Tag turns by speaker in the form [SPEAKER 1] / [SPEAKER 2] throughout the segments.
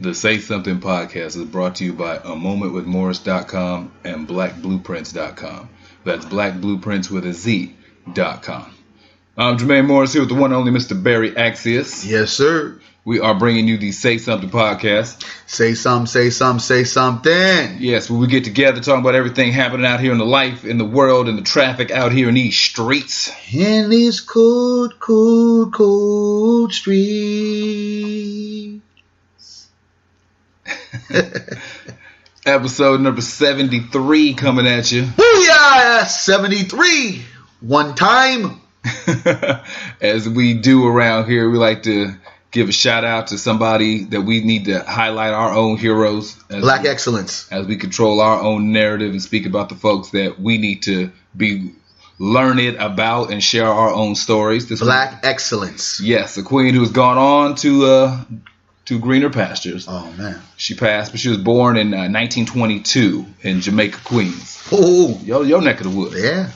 [SPEAKER 1] The Say Something podcast is brought to you by amomentwithmorris.com and blackblueprints.com. That's blackblueprints with a Z.com. I'm Jermaine Morris here with the one and only Mr. Barry Accius.
[SPEAKER 2] Yes, sir.
[SPEAKER 1] We are bringing you the Say Something podcast.
[SPEAKER 2] Say something, say something, say something.
[SPEAKER 1] Yes, where we get together talking about everything happening out here in the life, in the world, in the traffic out here in these streets.
[SPEAKER 2] In these cold, cold, cold streets.
[SPEAKER 1] Episode number 73 coming at you.
[SPEAKER 2] Booyah! 73. One time.
[SPEAKER 1] As we do around here, we like to give a shout out to somebody that we need to highlight our own heroes.
[SPEAKER 2] Black excellence.
[SPEAKER 1] As we control our own narrative and speak about the folks that we need to be learned about and share our own stories.
[SPEAKER 2] Black excellence.
[SPEAKER 1] Yes, a queen who has gone on to greener pastures.
[SPEAKER 2] Oh, man.
[SPEAKER 1] She passed, but she was born in 1922 in Jamaica, Queens.
[SPEAKER 2] Oh,
[SPEAKER 1] your neck of the woods.
[SPEAKER 2] Yeah.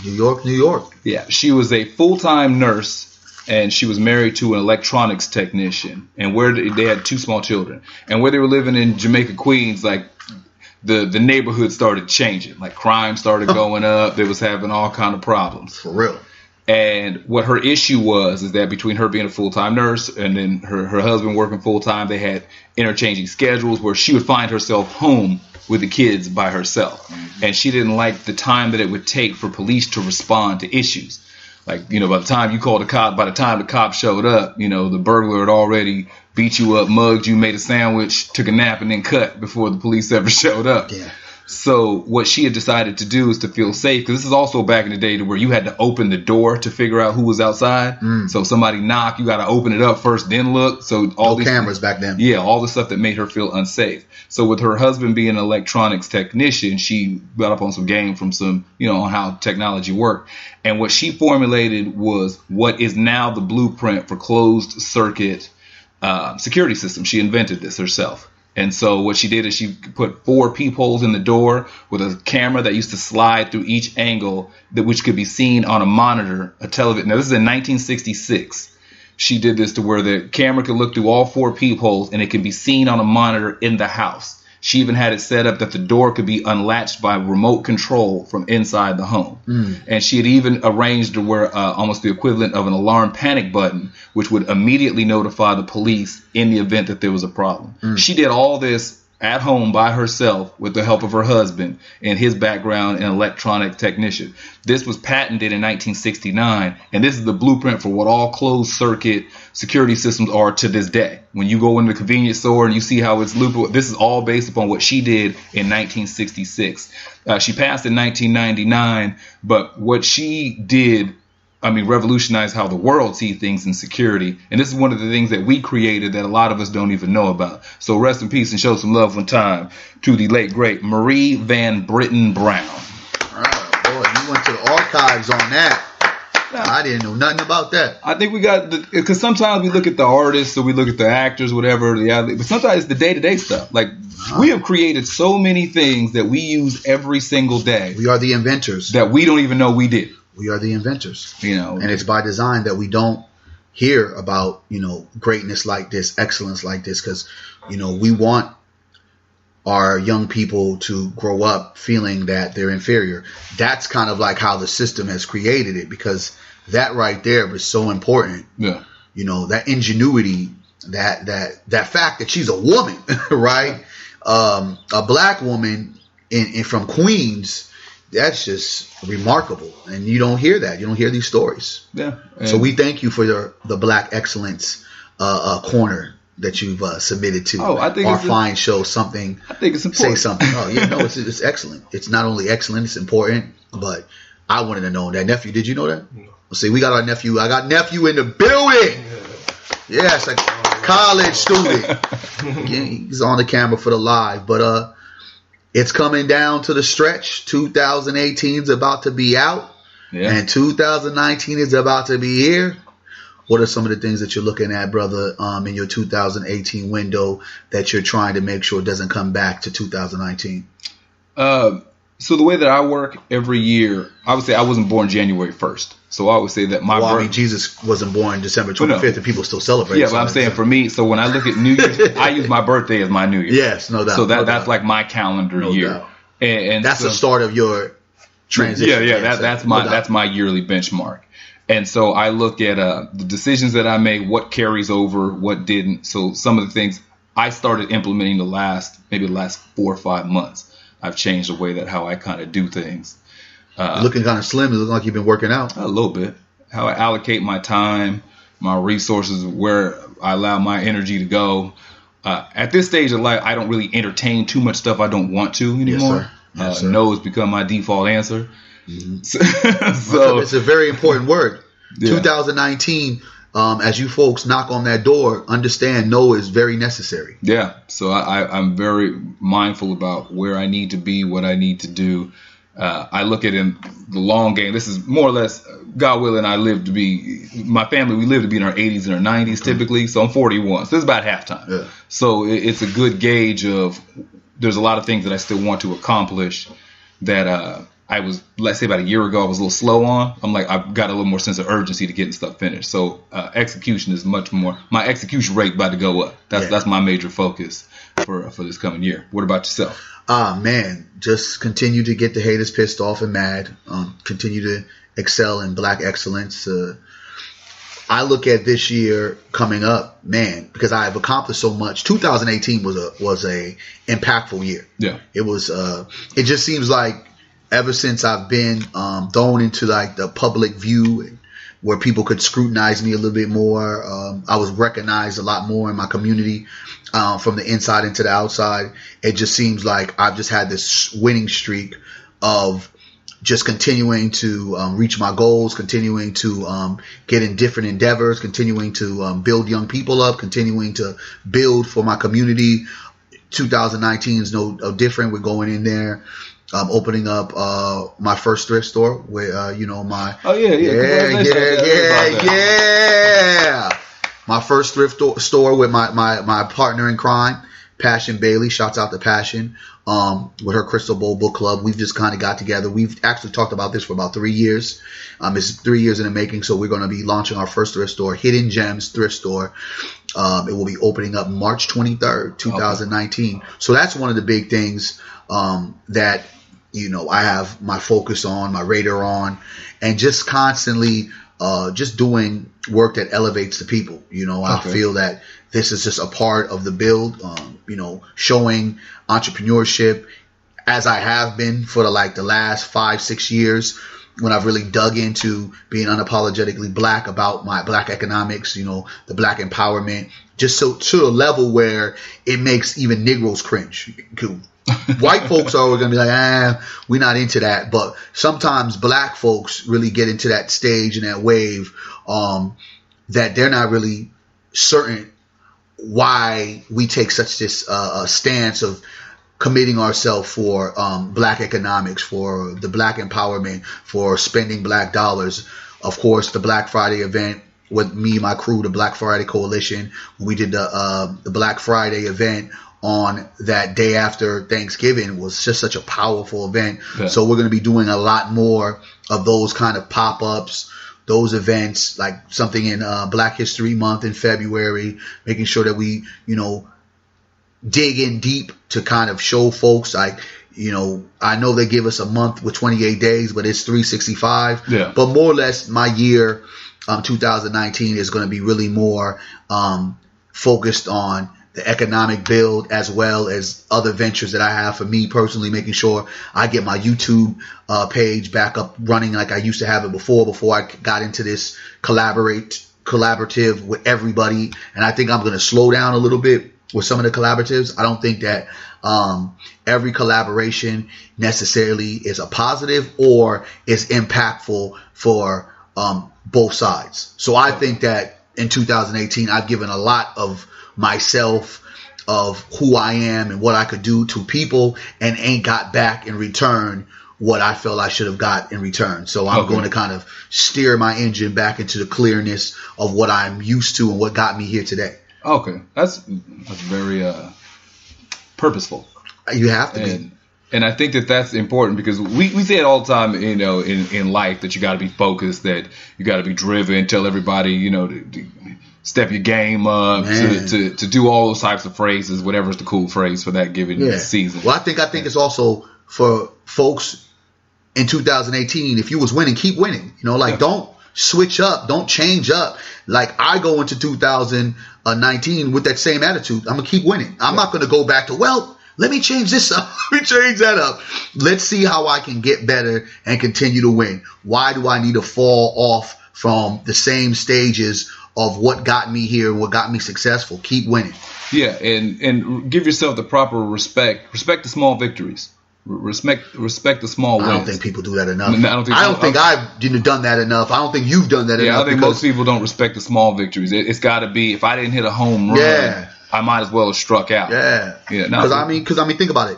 [SPEAKER 2] New York, New York.
[SPEAKER 1] Yeah, she was a full-time nurse, and she was married to an electronics technician. And where they had two small children, and where they were living in Jamaica, Queens, like the neighborhood started changing. Like crime started going up. They was having all kind of problems.
[SPEAKER 2] For real.
[SPEAKER 1] And what her issue was is that between her being a full-time nurse and then her husband working full-time, they had interchanging schedules where she would find herself home with the kids by herself. Mm-hmm. And she didn't like the time that it would take for police to respond to issues. Like, by the time you called the cop, by the time the cop showed up, the burglar had already beat you up, mugged you, made a sandwich, took a nap, and then cut before the police ever showed up.
[SPEAKER 2] Yeah.
[SPEAKER 1] So what she had decided to do is to feel safe, because this is also back in the day to where you had to open the door to figure out who was outside. So if somebody knocked, you got to open it up first, then look. So all these
[SPEAKER 2] cameras back then.
[SPEAKER 1] Yeah, all the stuff that made her feel unsafe. So with her husband being an electronics technician, she got up on some game from some, on how technology worked. And what she formulated was what is now the blueprint for closed circuit security systems. She invented this herself. And so what she did is she put 4 peepholes in the door with a camera that used to slide through each angle, which could be seen on a monitor, a television. Now, this is in 1966. She did this to where the camera could look through all 4 peepholes and it could be seen on a monitor in the house. She even had it set up that the door could be unlatched by remote control from inside the home. And she had even arranged to where almost the equivalent of an alarm panic button, which would immediately notify the police in the event that there was a problem. She did all this at home by herself with the help of her husband and his background in electronic technician. This was patented in 1969, and this is the blueprint for what all closed circuit security systems are to this day. When you go into the convenience store and you see how it's looped, this is all based upon what she did in 1966. She passed in 1999, but what she did revolutionized how the world sees things in security. And this is one of the things that we created that a lot of us don't even know about. So rest in peace and show some love one time to the late, great Marie Van Britten Brown.
[SPEAKER 2] Oh, boy, you went to the archives on that. I didn't know nothing about that.
[SPEAKER 1] I think we got, because sometimes we look at the artists or we look at the actors, whatever, but sometimes it's the day-to-day stuff. Like, we have created so many things that we use every single day.
[SPEAKER 2] We are the inventors.
[SPEAKER 1] That we don't even know we did.
[SPEAKER 2] We are the inventors.
[SPEAKER 1] And
[SPEAKER 2] it's by design that we don't hear about, greatness like this, excellence like this, because, we want our young people to grow up feeling that they're inferior. That's kind of like how the system has created it, because that right there is so important.
[SPEAKER 1] Yeah.
[SPEAKER 2] That ingenuity, that fact that she's a woman, right? A black woman from Queens. That's just remarkable, and you don't hear that. You don't hear these stories.
[SPEAKER 1] Yeah.
[SPEAKER 2] So we thank you for the Black Excellence corner that you've submitted to our fine show. Something.
[SPEAKER 1] I think it's important.
[SPEAKER 2] Say something. Oh yeah, no, it's excellent. It's not only excellent, it's important. But I wanted to know that nephew. Did you know that? No. See, we got our nephew. I got nephew in the building. Yes, a college student. He's on the camera for the live, but it's coming down to the stretch. 2018 is about to be out, and 2019 is about to be here. What are some of the things that you're looking at, brother, in your 2018 window that you're trying to make sure doesn't come back to 2019?
[SPEAKER 1] So the way that I work every year, I would say I wasn't born January 1st. So I would say that my
[SPEAKER 2] I mean, Jesus wasn't born December 25th, and people still celebrate.
[SPEAKER 1] Yeah, but I'm saying for me, so when I look at New Year's, I use my birthday as my New Year.
[SPEAKER 2] Yes, no doubt.
[SPEAKER 1] So that's like my calendar year. And
[SPEAKER 2] that's the start of your transition.
[SPEAKER 1] Yeah, that's my yearly benchmark. And so I look at the decisions that I made, what carries over, what didn't. So some of the things I started implementing the last 4 or 5 months. I've changed the way that how I kind of do things.
[SPEAKER 2] You're looking kind of slim. You look like you've been working out.
[SPEAKER 1] A little bit. How I allocate my time, my resources, where I allow my energy to go. At this stage of life, I don't really entertain too much stuff I don't want to anymore. Yes, sir. No has become my default answer. Mm-hmm. So
[SPEAKER 2] it's a very important word. Yeah. 2019. As you folks knock on that door, understand no is very necessary.
[SPEAKER 1] Yeah. So I'm very mindful about where I need to be, what I need to do. I look at in the long game. This is more or less, God willing, my family, we live to be in our 80s and our 90s typically. So I'm 41. So this is about halftime. Yeah. So it's a good gauge of, there's a lot of things that I still want to accomplish that I was, let's say about a year ago, I was a little slow on. I'm like, I've got a little more sense of urgency to getting stuff finished. So execution is much more, my execution rate about to go up. That's my major focus for this coming year. What about yourself?
[SPEAKER 2] Man, just continue to get the haters pissed off and mad. Continue to excel in black excellence. I look at this year coming up, man, because I have accomplished so much. 2018 was a impactful year.
[SPEAKER 1] Yeah.
[SPEAKER 2] It was. It just seems like ever since I've been thrown into like the public view, where people could scrutinize me a little bit more, I was recognized a lot more in my community, from the inside into the outside. It just seems like I've just had this winning streak of just continuing to reach my goals, continuing to get in different endeavors, continuing to build young people up, continuing to build for my community. 2019 is no different. We're going in there. Opening up my first thrift store with my my first thrift store with my partner in crime, Passion Bailey. Shouts out to Passion, with her Crystal Bowl Book Club. We've just kind of got together. We've actually talked about this for about 3 years. It's 3 years in the making, so we're going to be launching our first thrift store, Hidden Gems Thrift Store. It will be opening up March 23rd, 2019. Okay. So that's one of the big things that I have my focus on, my radar on, and just constantly just doing work that elevates the people. I feel that this is just a part of the build, showing entrepreneurship as I have been for the last 5-6 years, when I've really dug into being unapologetically black about my black economics, the black empowerment, just so to a level where it makes even Negroes cringe. White folks are going to be like, we're not into that. But sometimes black folks really get into that stage and that wave that they're not really certain why we take such this stance of committing ourselves for black economics, for the black empowerment, for spending black dollars. Of course, the Black Friday event with me, my crew, the Black Friday Coalition, we did the Black Friday event on that day after Thanksgiving, was just such a powerful event. Yeah. So we're going to be doing a lot more of those kind of pop-ups, those events, like something in Black History Month in February, making sure that we, dig in deep to kind of show folks I know they give us a month with 28 days, but it's 365.
[SPEAKER 1] Yeah.
[SPEAKER 2] But more or less my year, 2019 is going to be really more focused on the economic build, as well as other ventures that I have for me personally, making sure I get my YouTube page back up running like I used to have it before I got into this collaborative with everybody. And I think I'm going to slow down a little bit with some of the collaboratives. I don't think that every collaboration necessarily is a positive or is impactful for both sides. So I think that in 2018, I've given a lot of myself, of who I am and what I could do to people, and ain't got back in return what I felt I should have got in return. So I'm going to kind of steer my engine back into the clearness of what I'm used to and what got me here today.
[SPEAKER 1] Okay, that's very purposeful.
[SPEAKER 2] You have to be.
[SPEAKER 1] And I think that that's important because we say it all the time, you know, in life, that you got to be focused, that you got to be driven, tell everybody, you know, to step your game up, to do all those types of phrases, whatever's the cool phrase for that given season.
[SPEAKER 2] Well, I think it's also for folks in 2018, if you was winning, keep winning. You know, like don't switch up, don't change up. Like I go into 2019 with that same attitude. I'm gonna keep winning. I'm not gonna go back to, well, let me change this up. Let me change that up. Let's see how I can get better and continue to win. Why do I need to fall off from the same stages of what got me here and what got me successful? Keep winning.
[SPEAKER 1] Yeah, and give yourself the proper respect. Respect the small victories. Respect the small wins.
[SPEAKER 2] I don't think people do that enough.
[SPEAKER 1] I don't think
[SPEAKER 2] I've done that enough. I don't think you've done that enough.
[SPEAKER 1] I think most people don't respect the small victories. It's got to be, if I didn't hit a home run, I might as well have struck out. Because I mean, think about it.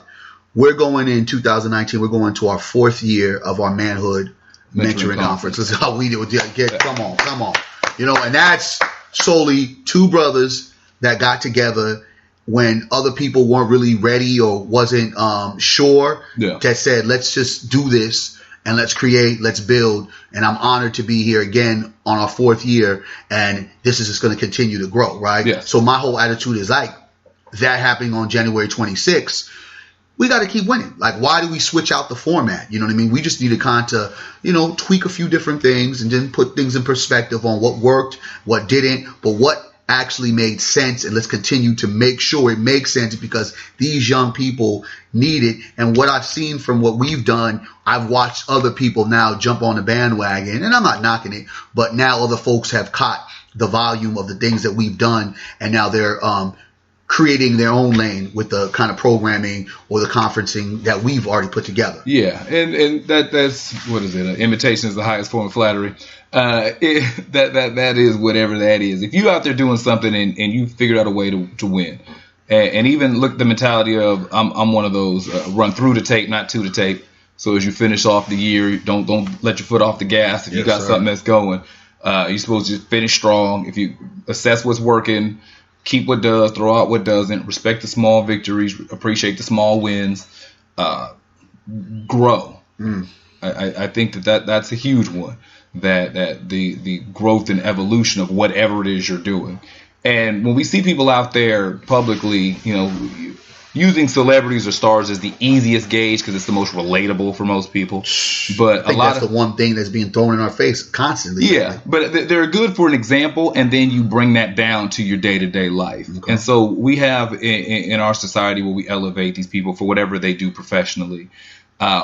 [SPEAKER 1] We're going in 2019. We're going to our 4th year of our manhood mentoring conference. This is how we do it. Come on. You know, and that's solely 2 brothers that got together when other people weren't really ready or wasn't sure. That said, let's just do this and let's create, let's build. And I'm honored to be here again on our 4th year, and this is just going to continue to grow, right? Yes.
[SPEAKER 2] So my whole attitude is like that happening on January 26th. We got to keep winning. Like, why do we switch out the format? You know what I mean? We just need to kind of, you know, tweak a few different things and then put things in perspective on what worked, what didn't, but what actually made sense. And let's continue to make sure it makes sense, because these young people need it. And what I've seen from what we've done, I've watched other people now jump on the bandwagon, and I'm not knocking it, but now other folks have caught the volume of the things that we've done, and now they're creating their own lane with the kind of programming or the conferencing that we've already put together.
[SPEAKER 1] Yeah, and that's, what is it? Imitation is the highest form of flattery. That is whatever that is. If you out there doing something and you figured out a way to win, and even look at the mentality of I'm one of those run through the tape, not to the tape. So as you finish off the year, don't let your foot off the gas. If you got something that's going, you're supposed to just finish strong. If you assess what's working, keep what does, throw out what doesn't, respect the small victories, appreciate the small wins, grow. I think that's a huge one, that the growth and evolution of whatever it is you're doing. And when we see people out there publicly, you know, using celebrities or stars as the easiest gauge because it's the most relatable for most people. But
[SPEAKER 2] I think that's the one thing that's being thrown in our face constantly.
[SPEAKER 1] Yeah, but they're good for an example, and then you bring that down to your day-to-day life. Okay. And so we have in our society where we elevate these people for whatever they do professionally.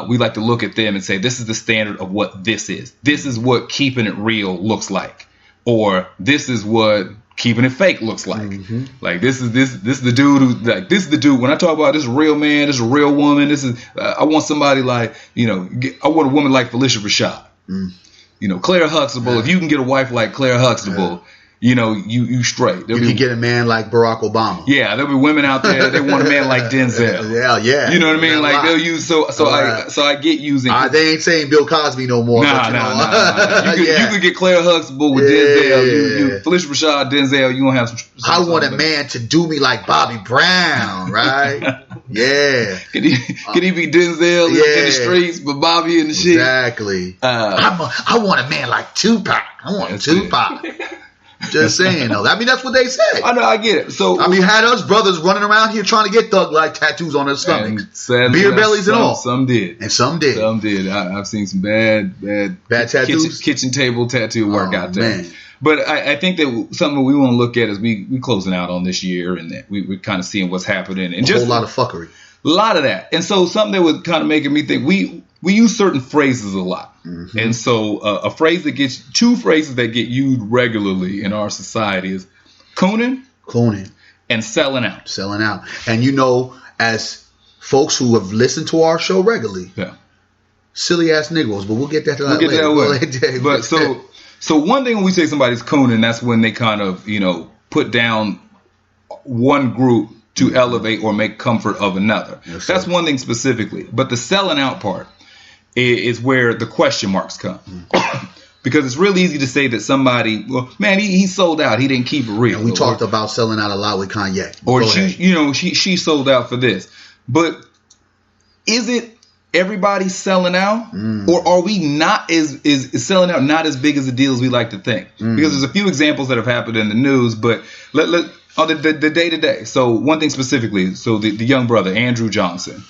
[SPEAKER 1] We like to look at them and say, this is the standard of what this is. This is what keeping it real looks like. Or this is what keeping it fake looks like. Like this is the dude who, like, this is the dude. When I talk about this real man, this is a real woman. This is I want somebody like, you know, I want a woman like Felicia Rashad. You know, Claire Huxtable. If you can get a wife like Claire Huxtable, you know, you straight.
[SPEAKER 2] You can get a man like Barack Obama.
[SPEAKER 1] Yeah, there'll be women out there, they want a man like Denzel.
[SPEAKER 2] Yeah.
[SPEAKER 1] You know what I mean? Like they'll use so I get using.
[SPEAKER 2] They ain't saying Bill Cosby no more.
[SPEAKER 1] Nah. You could get Claire Huxtable with Denzel. You Felicia Rashad, Denzel. You gonna have some.
[SPEAKER 2] I want a man to do me like Bobby Brown, right? Yeah.
[SPEAKER 1] Could he be Denzel in the streets, but Bobby in the shit?
[SPEAKER 2] Exactly. I want a man like Tupac. I want Tupac. Just saying, though. I mean, that's what they said.
[SPEAKER 1] I know, I get it. So
[SPEAKER 2] I mean, had us brothers running around here trying to get thug-like tattoos on their stomachs, beer bellies and all.
[SPEAKER 1] Some did. I've seen some bad
[SPEAKER 2] tattoos,
[SPEAKER 1] kitchen table tattoo work out there. Man. But I think that something we want to look at is we closing out on this year, and that we're kind of seeing what's happening, and just
[SPEAKER 2] a whole lot of fuckery,
[SPEAKER 1] a lot of that. And so something that was kind of making me think we use certain phrases a lot. And so two phrases that get used regularly in our society is cooning, and selling out. And you know, as folks who have listened to our show regularly, silly ass Negroes, but we'll get that later. But so one thing when we say somebody's cooning, that's when they kind of, you know, put down one group to elevate or make comfort of another. Yes, that's one thing specifically. But the selling out part is where the question marks come. Because it's real easy to say that somebody, well, man, he sold out. He didn't keep it real.
[SPEAKER 2] And we talked about selling out a lot with Kanye.
[SPEAKER 1] Or she sold out for this. But is it everybody selling out, or are we not is selling out not as big as the deal as we like to think? Because there's a few examples that have happened in the news, but let on the day to day. So one thing specifically, so the young brother Andrew Johnson,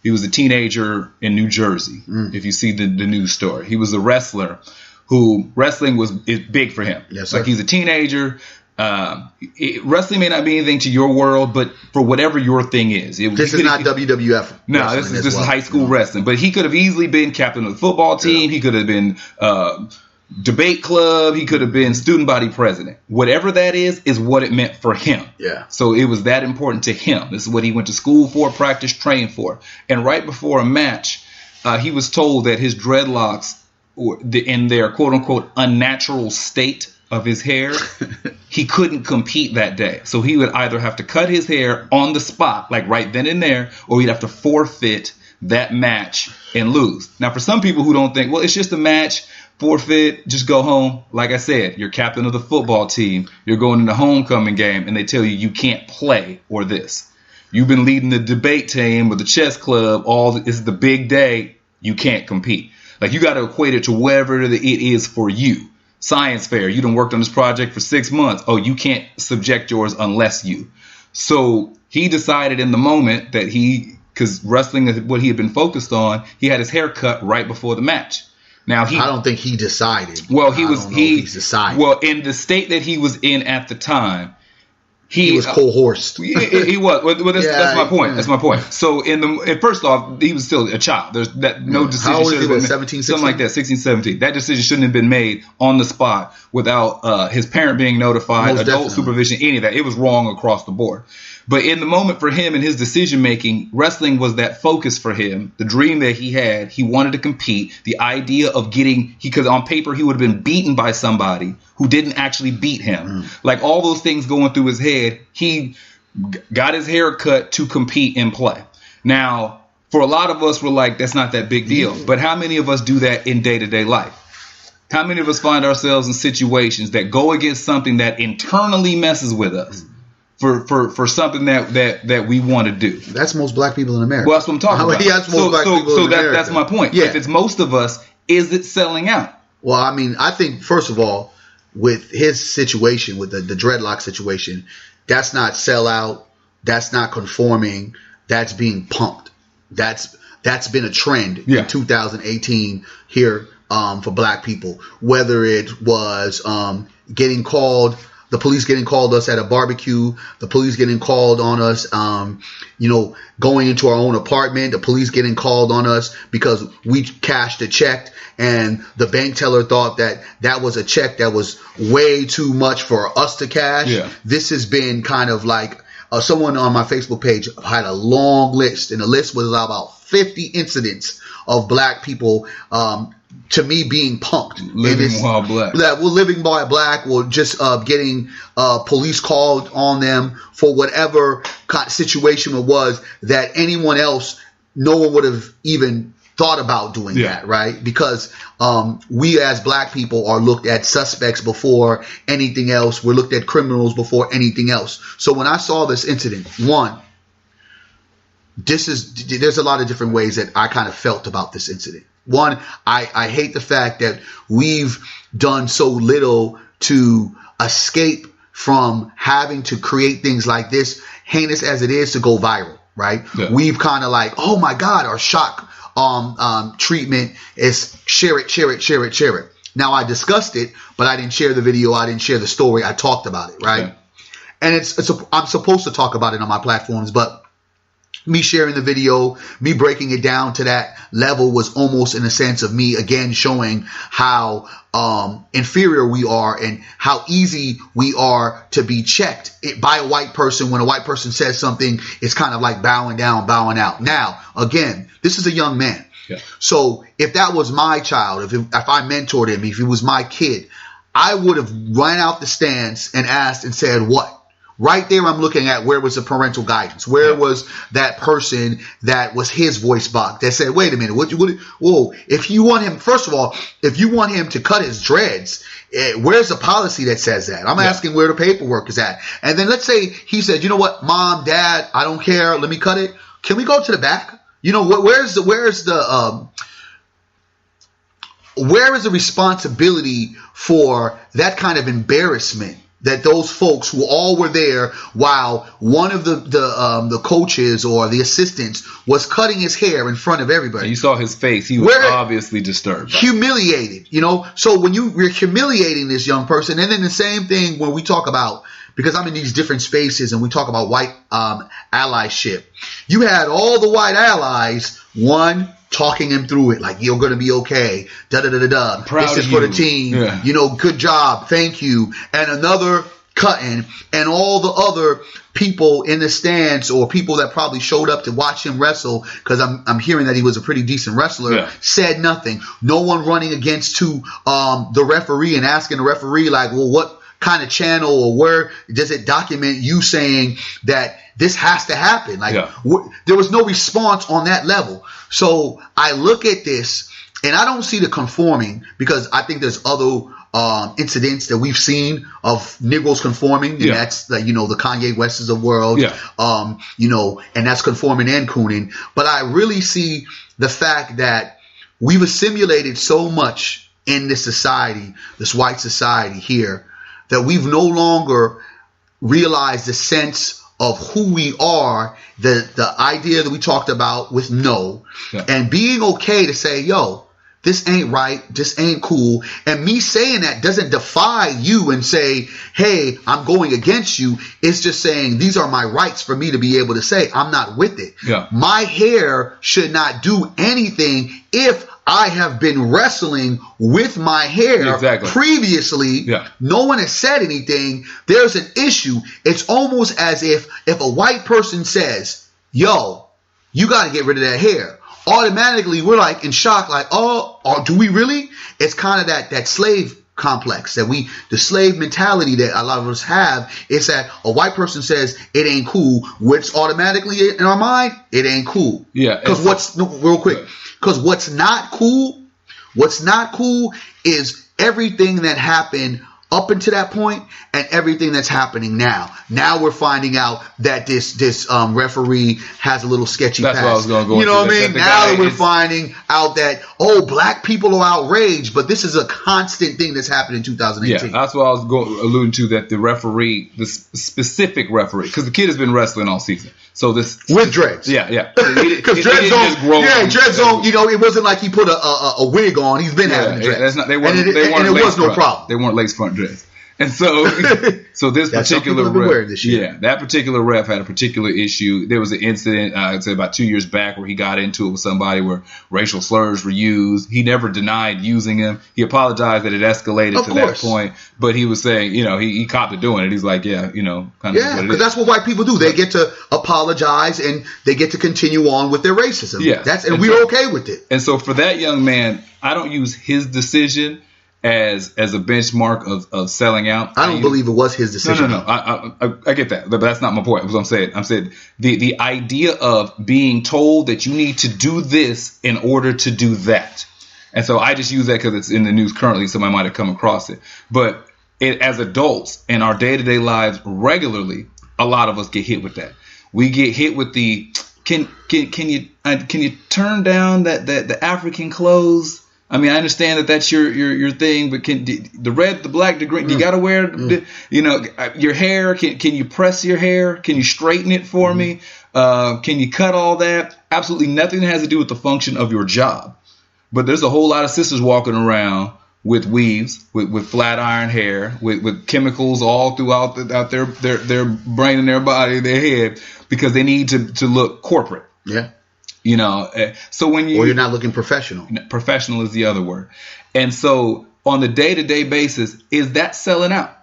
[SPEAKER 1] he was a teenager in New Jersey. If you see the news story, he was a wrestler who wrestling is big for him.
[SPEAKER 2] Yes, sir.
[SPEAKER 1] Like he's a teenager. Wrestling may not be anything to your world, but for whatever your thing is,
[SPEAKER 2] this is not WWF.
[SPEAKER 1] No, this is high school wrestling. But he could have easily been captain of the football team. He could have been debate club. He could have been student body president. Whatever that is what it meant for him. Yeah. So it was that important to him. This is what he went to school for, practiced, trained for. And right before a match, he was told that his dreadlocks, in their quote unquote unnatural state of his hair, he couldn't compete that day. So he would either have to cut his hair on the spot, like right then and there, or he'd have to forfeit that match and lose. Now, for some people who don't think, well, it's just a match, forfeit, just go home. Like I said, you're captain of the football team. You're going in the homecoming game, and they tell you you can't play or this. You've been leading the debate team or the chess club. It's the big day. You can't compete. Like, you got to equate it to whatever it is for you. Science fair, you done worked on this project for 6 months. Oh, you can't subject yours unless you. So he decided in the moment that because wrestling is what he had been focused on, he had his hair cut right before the match. Now I don't think he decided. Well, he's decided. Well, in the state that he was in at the time, he was coerced. He was. Well, that's my point. Yeah. That's my point. So first off, he was still a child. There's no decision. How old is he? 17, 16? Something like that, 16, 17. That decision shouldn't have been made on the spot without his parent being notified, most adult supervision, any of that. It was wrong across the board. But in the moment for him and his decision making, wrestling was that focus for him. The dream that he had, he wanted to compete. The idea of because on paper he would have been beaten by somebody who didn't actually beat him. Like all those things going through his head, he got his hair cut to compete and play. Now, for a lot of us, we're like, that's not that big deal. But how many of us do that in day-to-day life? How many of us find ourselves in situations that go against something that internally messes with us? For something that we want to do. That's most black people in America. Well, that's what I'm talking about. That's most black people in America. That's my point. Yeah. If it's most of us, is it selling out? Well, I mean, I think, first of all, with his situation, with the dreadlock situation, that's not sellout. That's not conforming. That's being punked. That's been a trend in 2018 here for black people. Whether it was getting called, the police getting called us at a barbecue, the police getting called on us, going into our own apartment, the police getting called on us because we cashed a check and the bank teller thought that was a check that was way too much for us to cash. Yeah. This has been kind of like someone on my Facebook page had a long list, and the list was about 50 incidents of black people to me being punked. Living while black. That we're living while black, or just getting police called on them for whatever situation it was that anyone else, no one would have even thought about doing that, right? Because we as black people are looked at suspects before anything else. We're looked at criminals before anything else. So when I saw this incident, there's a lot of different ways that I kind of felt about this incident. One, I hate the fact that we've done so little to escape from having to create things like this, heinous as it is, to go viral, right? Yeah. We've kind of like, oh my God, our shock treatment is share it. Now, I discussed it, but I didn't share the video. I didn't share the story. I talked about it, right? Yeah. And I'm supposed to talk about it on my platforms, but me sharing the video, me breaking it down to that level was almost in a sense of me again showing how inferior we are and how easy we are to be checked by a white person. When a white person says something, it's kind of like bowing down, bowing out. Now, again, this is a young man. Yeah. So if that was my child, if I mentored him, if he was my kid, I would have run out the stands and asked and said, what? Right there, I'm looking at where was the parental guidance? Where was that person that was his voice box that said, wait a minute, whoa, if you want him, first of all, if you want him to cut his dreads, where's the policy that says that? I'm asking where the paperwork is at. And then let's say he said, you know what, mom, dad, I don't care, let me cut it. Can we go to the back?
[SPEAKER 2] You know, where is the responsibility for that kind of embarrassment that those folks who all were there while one of the coaches or the assistants was cutting his hair in front of everybody?
[SPEAKER 1] And you saw his face. He was obviously disturbed.
[SPEAKER 2] Humiliated, you know? So when you're humiliating this young person, and then the same thing when we talk about, because I'm in these different spaces and we talk about white allyship. You had all the white allies, one, talking him through it, like, you're going to be okay, da-da-da-da-da. This is for the team. Yeah. You know, good job, thank you. And another cutting, and all the other people in the stands or people that probably showed up to watch him wrestle, because I'm hearing that he was a pretty decent wrestler, said nothing. No one running against the referee and asking the referee, like, well, what kind of channel or where does it document you saying that this has to happen? Like, there was no response on that level. So I look at this and I don't see the conforming, because I think there's other incidents that we've seen of Negroes conforming, and that's the Kanye Wests of the world, and that's conforming and cooning. But I really see the fact that we've assimilated so much in this society, this white society here, that we've no longer realized the sense of who we are, the idea that we talked about with and being okay to say, yo, this ain't right, this ain't cool. And me saying that doesn't defy you and say, hey, I'm going against you. It's just saying these are my rights for me to be able to say I'm not with it. My hair should not do anything if I have been wrestling with my hair previously. No one has said anything. There's an issue. It's almost as if a white person says, yo, you got to get rid of that hair. Automatically, we're like in shock, like, oh, do we really? It's kind of that slave complex the slave mentality that a lot of us have. Is that a white person says it ain't cool, which automatically in our mind, it ain't cool. Because what's not cool is everything that happened up until that point and everything that's happening now. Now we're finding out that this referee has a little sketchy past.
[SPEAKER 1] That's what I was going to go.
[SPEAKER 2] You know what I mean? Now that we're finding out that, black people are outraged, but this is a constant thing that's happened in 2018.
[SPEAKER 1] Yeah, that's what I was alluding to, that the referee, the specific referee, because the kid has been wrestling all season. So this
[SPEAKER 2] with dreads, because dreads don't. You know, it wasn't like he put a wig on. He's been having dreads.
[SPEAKER 1] It was no problem. They weren't lace front dreads. And so this particular ref, that particular ref had a particular issue. There was an incident, I'd say about 2 years back, where he got into it with somebody where racial slurs were used. He never denied using them. He apologized that it escalated to that point, but he was saying, he copped to doing it. He's like, kind of what it is.
[SPEAKER 2] Because that's what white people do. They get to apologize and they get to continue on with their racism. And we're okay with it.
[SPEAKER 1] And so for that young man, I don't use his decision as a benchmark of selling out.
[SPEAKER 2] I don't believe it was his decision.
[SPEAKER 1] No. I get that, but that's not my point. That's what I'm saying. The idea of being told that you need to do this in order to do that. And so I just use that because it's in the news currently. Somebody might have come across it. But as adults in our day-to-day lives regularly, a lot of us get hit with that. We get hit with the can you turn down the African clothes? I mean, I understand that that's your thing, but the red, the black, the green, you got to wear, your hair. Can you press your hair? Can you straighten it for me? Can you cut all that? Absolutely nothing that has to do with the function of your job. But there's a whole lot of sisters walking around with weaves, with flat iron hair, with chemicals all throughout out their brain and their body, their head, because they need to look corporate.
[SPEAKER 2] Yeah.
[SPEAKER 1] So when
[SPEAKER 2] or you're not looking professional.
[SPEAKER 1] Professional is the other word. And so on the day-to-day basis, is that selling out?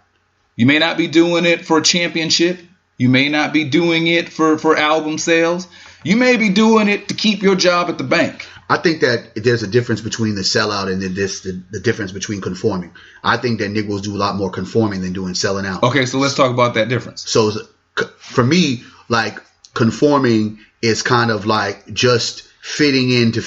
[SPEAKER 1] You may not be doing it for a championship. You may not be doing it for album sales. You may be doing it to keep your job at the bank.
[SPEAKER 2] I think that there's a difference between the sellout and the difference between conforming. I think that Negroes do a lot more conforming than doing selling out.
[SPEAKER 1] Okay, so let's talk about that difference.
[SPEAKER 2] So for me, like, conforming is kind of like just fitting in to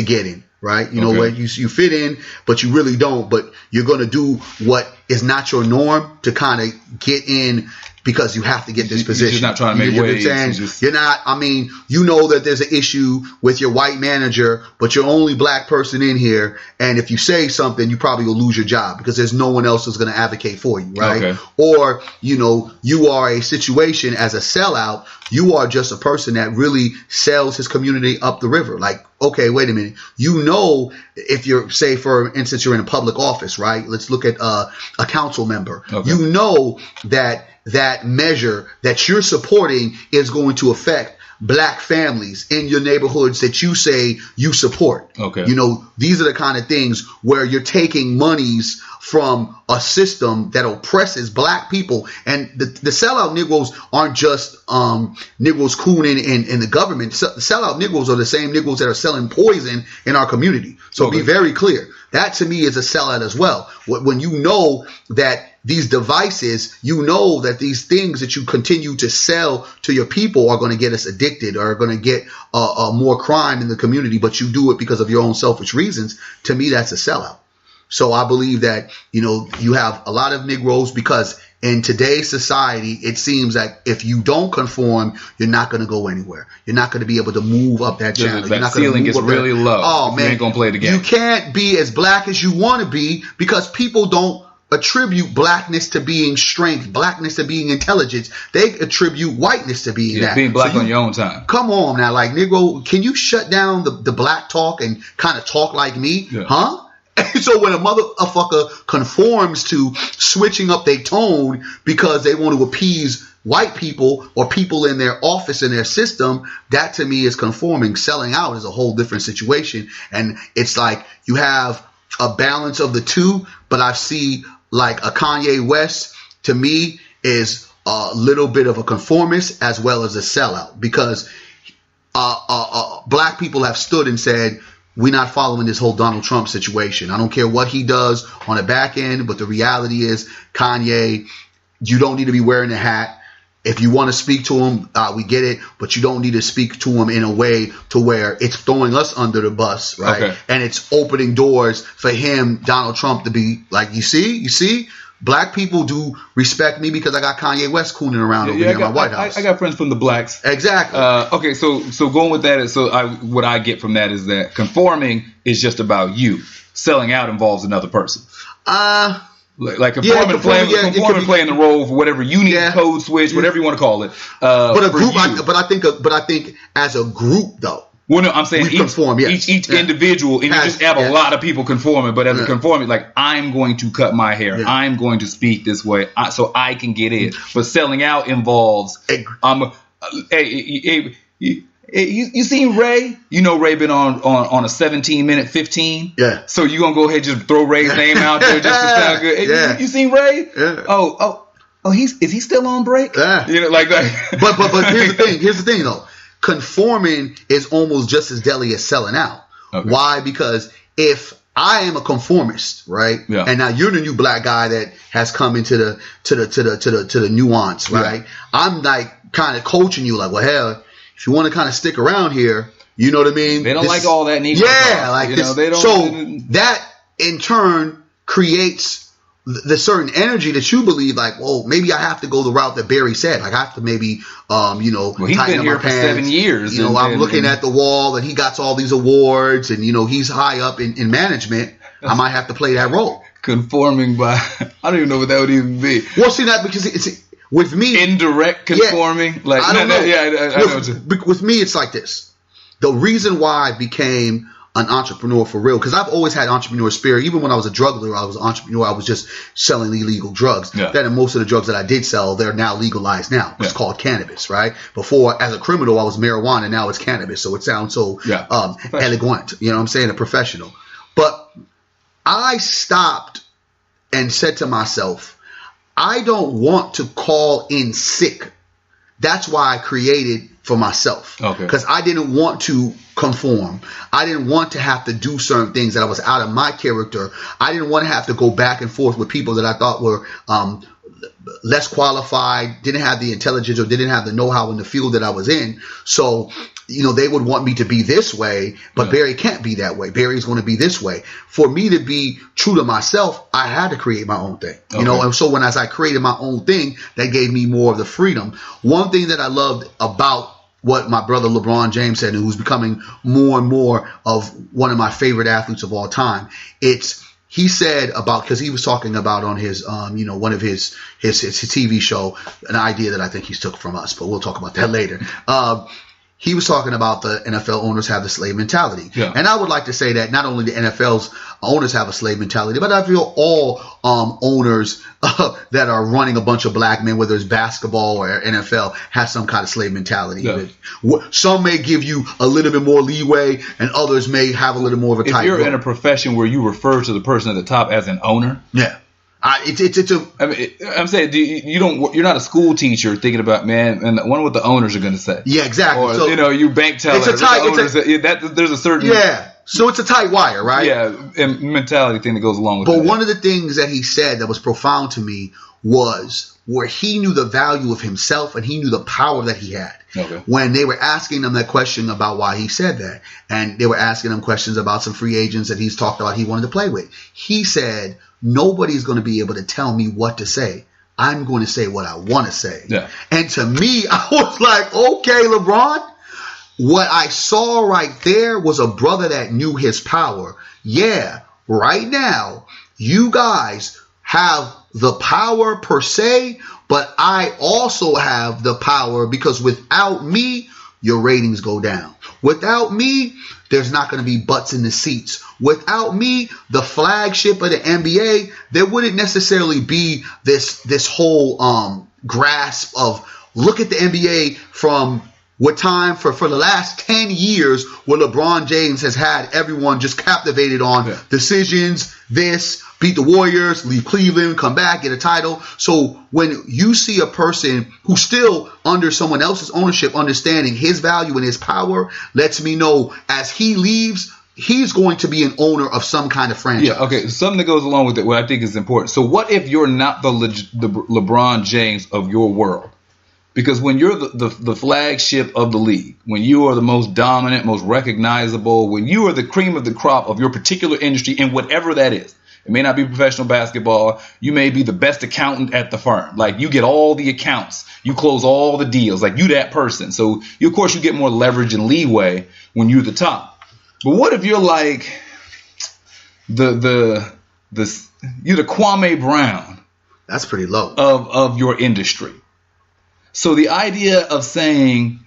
[SPEAKER 2] get in, right? You know what? You fit in, but you really don't. But you're going to do what is not your norm to kind of get in because you have to get this position.
[SPEAKER 1] You're just not trying to make waves.
[SPEAKER 2] You're not, I mean, you know that there's an issue with your white manager, but you're only black person in here. And if you say something, you probably will lose your job because there's no one else who's going to advocate for you, right?
[SPEAKER 1] Okay.
[SPEAKER 2] Or, you know, you are a situation as a sellout. You are just a person that really sells his community up the river. Like, okay, wait a minute. You know, if you're, say, for instance, you're in a public office, right? Let's look at a council member. Okay. You know that measure that you're supporting is going to affect black families in your neighborhoods that you say you support.
[SPEAKER 1] Okay.
[SPEAKER 2] You know, these are the kind of things where you're taking monies from a system that oppresses black people. And the sellout Negroes aren't just Negroes cooning in the government. The sellout Negroes are the same Negroes that are selling poison in our community. So be very clear. That to me is a sellout as well. When you know that these devices, you know that these things that you continue to sell to your people are going to get us addicted or are going to get more crime in the community, but you do it because of your own selfish reasons. To me, that's a sellout. So I believe that, you know, you have a lot of Negroes because in today's society, it seems like if you don't conform, you're not going to go anywhere. You're not going to be able to move up that channel.
[SPEAKER 1] That ceiling gets really low.
[SPEAKER 2] Oh, man.
[SPEAKER 1] You ain't going to play the game.
[SPEAKER 2] You can't be as black as you want to be because people don't attribute blackness to being strength, blackness to being intelligence. They attribute whiteness to being that.
[SPEAKER 1] Being black on your own time.
[SPEAKER 2] Come on now, like, Negro, can you shut down the black talk and kind of talk like me? Yeah. Huh? So when a motherfucker conforms to switching up their tone because they want to appease white people or people in their office in their system, that to me is conforming. Selling out is a whole different situation. And it's like you have a balance of the two, but I see like a Kanye West to me is a little bit of a conformist as well as a sellout because black people have stood and said, we're not following this whole Donald Trump situation. I don't care what he does on the back end, but the reality is, Kanye, you don't need to be wearing a hat. If you want to speak to him, we get it, but you don't need to speak to him in a way to where it's throwing us under the bus, right? Okay. And it's opening doors for him, Donald Trump, to be like, you see, black people do respect me because I got Kanye West cooning around over here in my White House.
[SPEAKER 1] I got friends from the blacks.
[SPEAKER 2] Exactly.
[SPEAKER 1] Okay, so going with that is what I get from that is that conforming is just about you. Selling out involves another person. Like conforming, playing the role for whatever you need, code switch, whatever you want to call it.
[SPEAKER 2] But a group, but I think as a group though.
[SPEAKER 1] Well, no, I'm saying
[SPEAKER 2] each
[SPEAKER 1] individual, and you just have a lot of people conforming. But as a conforming, like, I'm going to cut my hair, I'm going to speak this way, so I can get in. But selling out involves, you seen Ray? You know Ray been on a 17-minute 15.
[SPEAKER 2] Yeah.
[SPEAKER 1] So you gonna go ahead and just throw Ray's name out there just to sound good? Hey, you seen Ray?
[SPEAKER 2] Yeah.
[SPEAKER 1] Oh, is he still on break?
[SPEAKER 2] Yeah.
[SPEAKER 1] You know, like that.
[SPEAKER 2] But here's the thing though. Conforming is almost just as deadly as selling out. Okay. Why? Because if I am a conformist, right?
[SPEAKER 1] Yeah.
[SPEAKER 2] And now you're the new black guy that has come into the nuance, right? Yeah. I'm like kind of coaching you, like, well, hell, if you want to kind of stick around here, you know what I mean?
[SPEAKER 1] They don't like all that Negro talk.
[SPEAKER 2] Like
[SPEAKER 1] you
[SPEAKER 2] this.
[SPEAKER 1] Know, they don't.
[SPEAKER 2] So that in turn creates the certain energy that you believe, like, well, maybe I have to go the route that Barry said. Like, I have to maybe,
[SPEAKER 1] well, he's
[SPEAKER 2] tighten
[SPEAKER 1] been
[SPEAKER 2] up
[SPEAKER 1] here
[SPEAKER 2] my
[SPEAKER 1] for
[SPEAKER 2] pants.
[SPEAKER 1] 7 years.
[SPEAKER 2] I'm looking at the wall, and he got all these awards, and he's high up in management. I might have to play that role.
[SPEAKER 1] Conforming by, I don't even know what that would even be.
[SPEAKER 2] Well, see that because it's with me
[SPEAKER 1] indirect conforming. Like
[SPEAKER 2] I don't know.
[SPEAKER 1] I know.
[SPEAKER 2] With me, it's like this. The reason why I became an entrepreneur for real, because I've always had entrepreneur spirit. Even when I was a drug dealer, I was an entrepreneur. I was just selling illegal drugs.
[SPEAKER 1] Yeah.
[SPEAKER 2] Then most of the drugs that I did sell, they're now legalized now. It's called cannabis, right? Before, as a criminal, I was marijuana. Now it's cannabis. So it sounds so elegant. You know what I'm saying? A professional. But I stopped and said to myself, I don't want to call in sick. That's why I created for myself.
[SPEAKER 1] Okay.
[SPEAKER 2] Because I didn't want to conform. I didn't want to have to do certain things that I was out of my character. I didn't want to have to go back and forth with people that I thought were less qualified, didn't have the intelligence or didn't have the know-how in the field that I was in. So, they would want me to be this way, but Barry can't be that way. Barry's going to be this way. For me to be true to myself, I had to create my own thing, and so as I created my own thing, that gave me more of the freedom. One thing that I loved about what my brother LeBron James said, and who's becoming more and more of one of my favorite athletes of all time, he said about, because he was talking about on his, one of his TV show, an idea that I think he's took from us, but we'll talk about that later. He was talking about the NFL owners have the slave mentality. Yeah. And I would like to say that not only the NFL's owners have a slave mentality, but I feel all owners that are running a bunch of black men, whether it's basketball or NFL, have some kind of slave mentality. Yeah. Some may give you a little bit more leeway, and others may have a little more of a tight.
[SPEAKER 1] If you're in a profession where you refer to the person at the top as an owner,
[SPEAKER 2] yeah.
[SPEAKER 1] I'm saying you're not a school teacher thinking about, man, and I wonder what the owners are going to say.
[SPEAKER 2] Yeah, exactly.
[SPEAKER 1] Or so, you bank teller.
[SPEAKER 2] It's a tight.
[SPEAKER 1] There's a certain.
[SPEAKER 2] Yeah. So it's a tight wire, right?
[SPEAKER 1] Yeah, and mentality thing that goes along with it.
[SPEAKER 2] But one of the things that he said that was profound to me was where he knew the value of himself and he knew the power that he had. Okay. When they were asking him that question about why he said that, and they were asking him questions about some free agents that he's talked about he wanted to play with, he said, nobody's going to be able to tell me what to say. I'm going to say what I want to say. Yeah. And to me, I was like, okay, LeBron, what I saw right there was a brother that knew his power. Yeah, right now, you guys have the power per se, but I also have the power because without me, your ratings go down. Without me, there's not going to be butts in the seats. Without me, the flagship of the NBA, there wouldn't necessarily be this whole grasp of look at the NBA from what time for the last 10 years where LeBron James has had everyone just captivated on decisions, beat the Warriors, leave Cleveland, come back, get a title. So when you see a person who's still under someone else's ownership, understanding his value and his power, lets me know as he leaves, he's going to be an owner of some kind of franchise. Yeah,
[SPEAKER 1] okay. Something that goes along with it, what I think is important. So what if you're not the LeBron James of your world? Because when you're the flagship of the league, when you are the most dominant, most recognizable, when you are the cream of the crop of your particular industry and whatever that is, it may not be professional basketball. You may be the best accountant at the firm. Like you get all the accounts. You close all the deals. Like you that person. So of course you get more leverage and leeway when you're the top. But what if you're like you're the Kwame Brown?
[SPEAKER 2] That's pretty low.
[SPEAKER 1] Of your industry. So the idea of saying,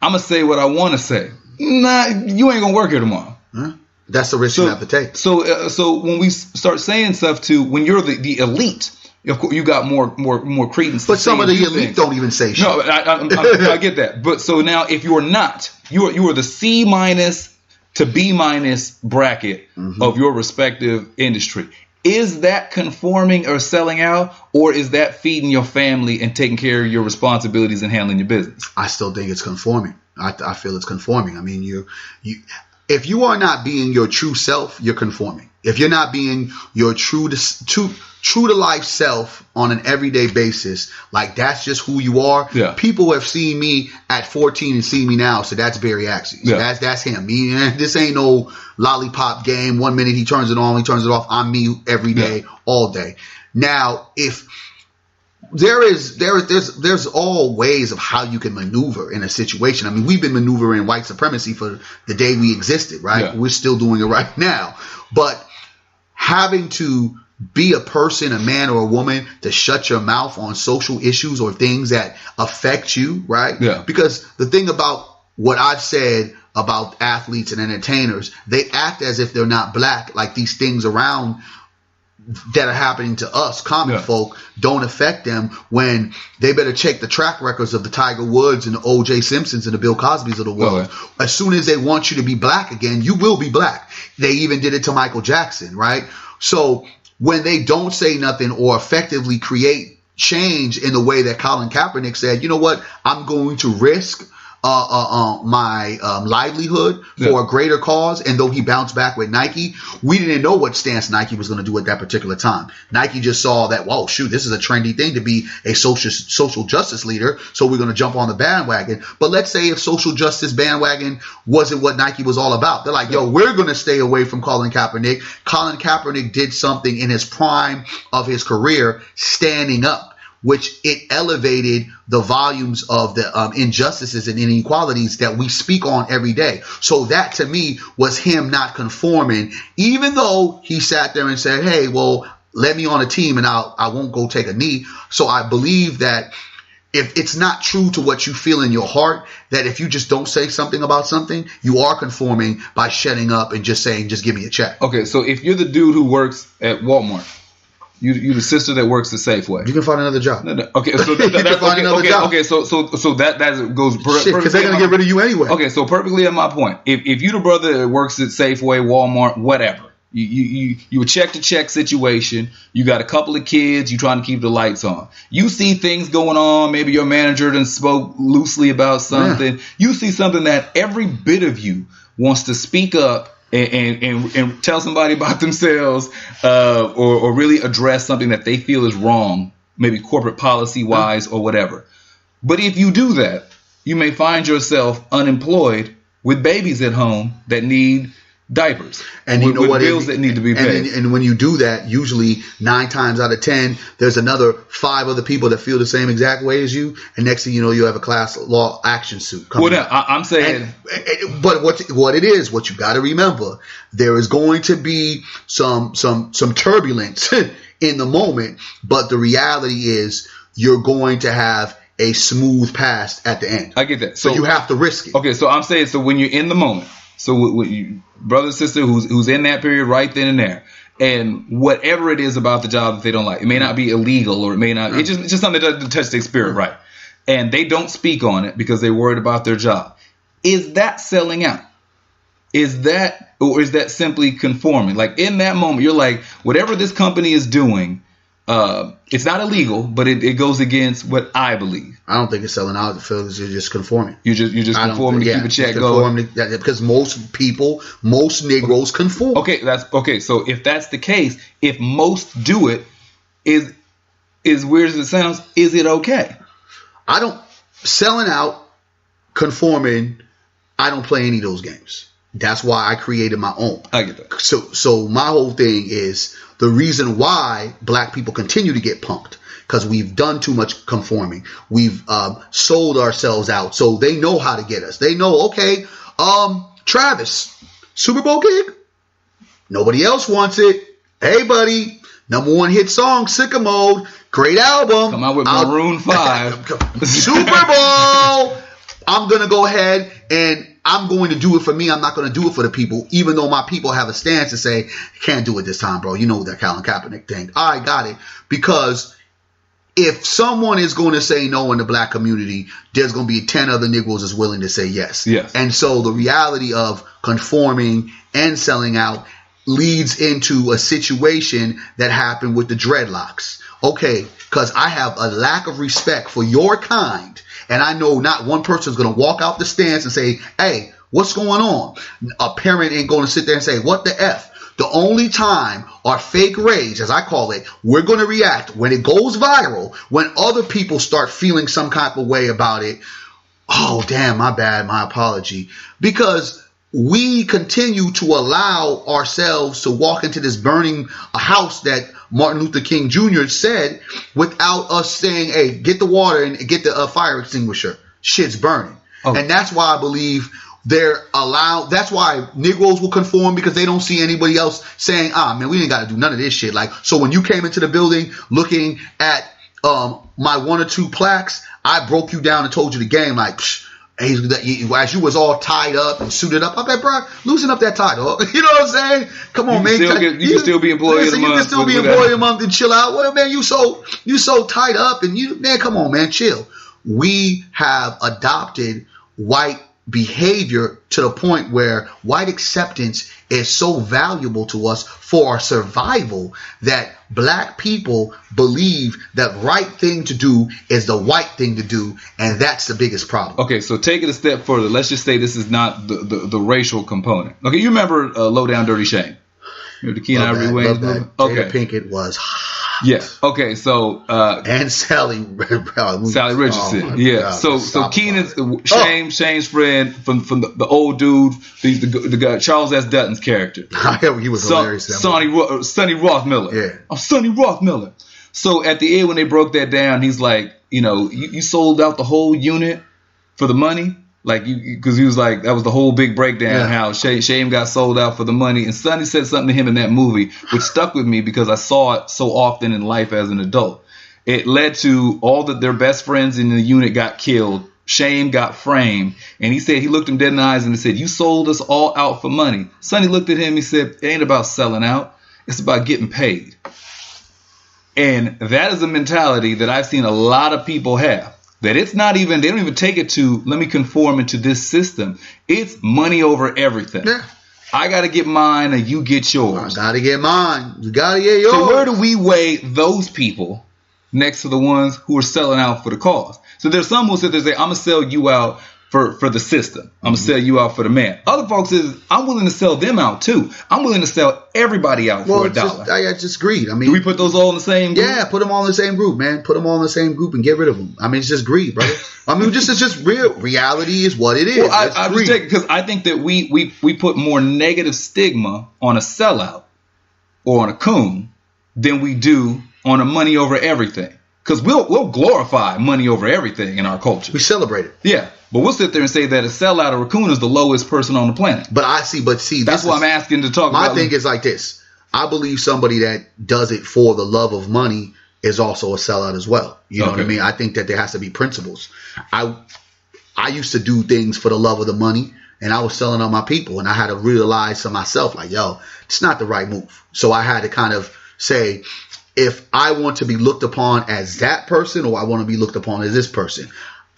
[SPEAKER 1] I'm going to say what I want to say. Nah, you ain't going to work here tomorrow.
[SPEAKER 2] Huh? That's the risk you have to take.
[SPEAKER 1] So when we start saying stuff when you're the elite, of course, you got more credence.
[SPEAKER 2] But some of the elite don't even say shit.
[SPEAKER 1] No, I get that. But so now if you're not, you are the C- to B- bracket of your respective industry. Is that conforming or selling out, or is that feeding your family and taking care of your responsibilities and handling your business?
[SPEAKER 2] I still think it's conforming. I feel it's conforming. I mean, if you are not being your true self, you're conforming. If you're not being your true to life self on an everyday basis, like that's just who you are. Yeah. People have seen me at 14 and see me now, so that's Barry Accius. Yeah. That's him. This ain't no lollipop game. 1 minute he turns it on, he turns it off. I'm me every day, all day. Now, if there's all ways of how you can maneuver in a situation. I mean, we've been maneuvering white supremacy for the day we existed, right? Yeah. We're still doing it right now. But having to be a person, a man or a woman, to shut your mouth on social issues or things that affect you, right? Yeah. Because the thing about what I've said about athletes and entertainers, they act as if they're not black, like these things around that are happening to us, common folk, don't affect them, when they better check the track records of the Tiger Woods and the O.J. Simpsons and the Bill Cosbys of the world. Okay. As soon as they want you to be black again, you will be black. They even did it to Michael Jackson, right? So when they don't say nothing or effectively create change in the way that Colin Kaepernick said, you know what, I'm going to risk my livelihood for a greater cause. And though he bounced back with Nike, we didn't know what stance Nike was going to do at that particular time. Nike just saw that, whoa, shoot, this is a trendy thing to be a social justice leader, so we're going to jump on the bandwagon. But let's say if social justice bandwagon wasn't what Nike was all about. They're like, yo, we're going to stay away from Colin Kaepernick. Colin Kaepernick did something in his prime of his career, standing up, which it elevated the volumes of the injustices and inequalities that we speak on every day. So that to me was him not conforming, even though he sat there and said, hey, well, let me on a team and I won't go take a knee. So I believe that if it's not true to what you feel in your heart, that if you just don't say something about something, you are conforming by shutting up and just saying, just give me a check.
[SPEAKER 1] Okay, so if you're the dude who works at Walmart, you the sister that works at Safeway.
[SPEAKER 2] You can find another job.
[SPEAKER 1] No. Okay, so that's
[SPEAKER 2] find another job.
[SPEAKER 1] Okay, so that goes perfectly.
[SPEAKER 2] Because they're gonna get rid of you anyway.
[SPEAKER 1] Okay, so perfectly at my point. If you the brother that works at Safeway, Walmart, whatever, you a check to check situation. You got a couple of kids. You trying to keep the lights on. You see things going on. Maybe your manager done spoke loosely about something. Yeah. You see something that every bit of you wants to speak up and tell somebody about themselves, or really address something that they feel is wrong, maybe corporate policy wise or whatever. But if you do that, you may find yourself unemployed with babies at home that need diapers,
[SPEAKER 2] and you know
[SPEAKER 1] with
[SPEAKER 2] what,
[SPEAKER 1] bills that need to be paid.
[SPEAKER 2] And when you do that, usually 9 times out of 10, there's another 5 other people that feel the same exact way as you, and next thing you know, you have a class law action suit coming.
[SPEAKER 1] Well, I'm saying,
[SPEAKER 2] but what it is, what you got to remember, there is going to be some turbulence in the moment, but the reality is you're going to have a smooth pass at the end.
[SPEAKER 1] I get that.
[SPEAKER 2] So you have to risk it.
[SPEAKER 1] Okay, so I'm saying, so when you're in the moment, so when you, brother, sister, who's in that period right then and there, and whatever it is about the job that they don't like, it may not be illegal, or it may not, it's just something that doesn't touch their spirit, right? And they don't speak on it because they're worried about their job. Is that selling out? Is that, or is that simply conforming? Like in that moment, you're like, whatever this company is doing, it's not illegal, but it goes against what I believe.
[SPEAKER 2] I don't think it's selling out. You're just conforming.
[SPEAKER 1] You're just conforming to keep a check going.
[SPEAKER 2] Because most people, most Negroes conform.
[SPEAKER 1] Okay, that's okay. So if that's the case, if most do it, is weird as it sounds, is it okay?
[SPEAKER 2] I don't selling out, conforming. I don't play any of those games. That's why I created my own.
[SPEAKER 1] I get that.
[SPEAKER 2] So my whole thing is the reason why black people continue to get punked, because we've done too much conforming. We've sold ourselves out. So they know how to get us. They know, okay, Travis, Super Bowl gig? Nobody else wants it. Hey, buddy, #1 hit song, Sicko Mode. Great album.
[SPEAKER 1] Come out with Maroon 5.
[SPEAKER 2] Super Bowl. I'm going to go ahead and I'm going to do it for me. I'm not going to do it for the people, even though my people have a stance to say, can't do it this time, bro. You know that Colin Kaepernick thing. I got it. Because if someone is going to say no in the black community, there's going to be 10 other Negroes that's willing to say yes.
[SPEAKER 1] Yes.
[SPEAKER 2] And so the reality of conforming and selling out leads into a situation that happened with the dreadlocks. Okay, because I have a lack of respect for your kind. And I know not one person is going to walk out the stands and say, hey, what's going on? A parent ain't going to sit there and say, what the F? The only time our fake rage, as I call it, we're going to react when it goes viral, when other people start feeling some type of way about it. Oh, damn, my bad, my apology. Because we continue to allow ourselves to walk into this burning house that Martin Luther King Jr. said without us saying, hey, get the water and get the fire extinguisher. Shit's burning. Oh. And that's why I believe they're allowed. That's why Negroes will conform, because they don't see anybody else saying, man, we ain't got to do none of this shit. Like, so when you came into the building looking at my 1 or 2 plaques, I broke you down and told you the game, like, psh, as you was all tied up and suited up, I bet, bro, loosen up that tie, dog. You know what I'm saying? Come on, man.
[SPEAKER 1] You can still be employed a month.
[SPEAKER 2] You can still be employed a month and chill out. Well, man, you so tied up, and man, come on, man, chill. We have adopted white behavior to the point where white acceptance is so valuable to us for our survival that black people believe that right thing to do is the white thing to do, and that's the biggest problem.
[SPEAKER 1] Okay, so take it a step further. Let's just say this is not the racial component. Okay, you remember Low Down Dirty Shame? Remember the Keen Ivory Wayans movie?
[SPEAKER 2] Okay. Jada Pinkett was hot.
[SPEAKER 1] Yeah. Okay. So
[SPEAKER 2] and Sally
[SPEAKER 1] Richardson.
[SPEAKER 2] Oh
[SPEAKER 1] yeah.
[SPEAKER 2] God,
[SPEAKER 1] So Keenan's Shane's friend from the old dude, the guy Charles S. Dutton's character.
[SPEAKER 2] He was hilarious.
[SPEAKER 1] Sonny Rothmiller.
[SPEAKER 2] Yeah.
[SPEAKER 1] Oh, Sonny Rothmiller. So at the end when they broke that down, he's like, you sold out the whole unit for the money. Like, because he was like, that was the whole big breakdown, how Shame got sold out for the money. And Sonny said something to him in that movie, which stuck with me because I saw it so often in life as an adult. It led to all their best friends in the unit got killed. Shame got framed. And he said, he looked him dead in the eyes and he said, you sold us all out for money. Sonny looked at him, he said, it ain't about selling out. It's about getting paid. And that is a mentality that I've seen a lot of people have. That it's not even, they don't even take it to, let me conform into this system. It's money over everything. Yeah. I got to get mine and you get yours.
[SPEAKER 2] I got to get mine. You got to get yours.
[SPEAKER 1] So where do we weigh those people next to the ones who are selling out for the cause? So there's some who sit there and say, I'm going to sell you out for the system. I'm going to sell you out for the man. Other folks is, I'm willing to sell them out too. I'm willing to sell everybody out for $1.
[SPEAKER 2] I just greed. I mean,
[SPEAKER 1] do we put those all in the same group?
[SPEAKER 2] Yeah, put them all in the same group, man. Put them all in the same group and get rid of them. I mean, it's just greed, brother. I mean, it's just real. Reality is what it is.
[SPEAKER 1] Well, I'm just taking, because I think that we put more negative stigma on a sellout or on a coon than we do on a money over everything. Because we'll glorify money over everything in our culture.
[SPEAKER 2] We celebrate it.
[SPEAKER 1] Yeah. But we'll sit there and say that a sellout or raccoon is the lowest person on the planet.
[SPEAKER 2] But see,
[SPEAKER 1] that's why I'm asking to talk about.
[SPEAKER 2] My thing is like this. I believe somebody that does it for the love of money is also a sellout as well. You know what I mean? I think that there has to be principles. I used to do things for the love of the money, and I was selling out my people, and I had to realize to myself, like, yo, it's not the right move. So I had to kind of say, if I want to be looked upon as that person or I want to be looked upon as this person,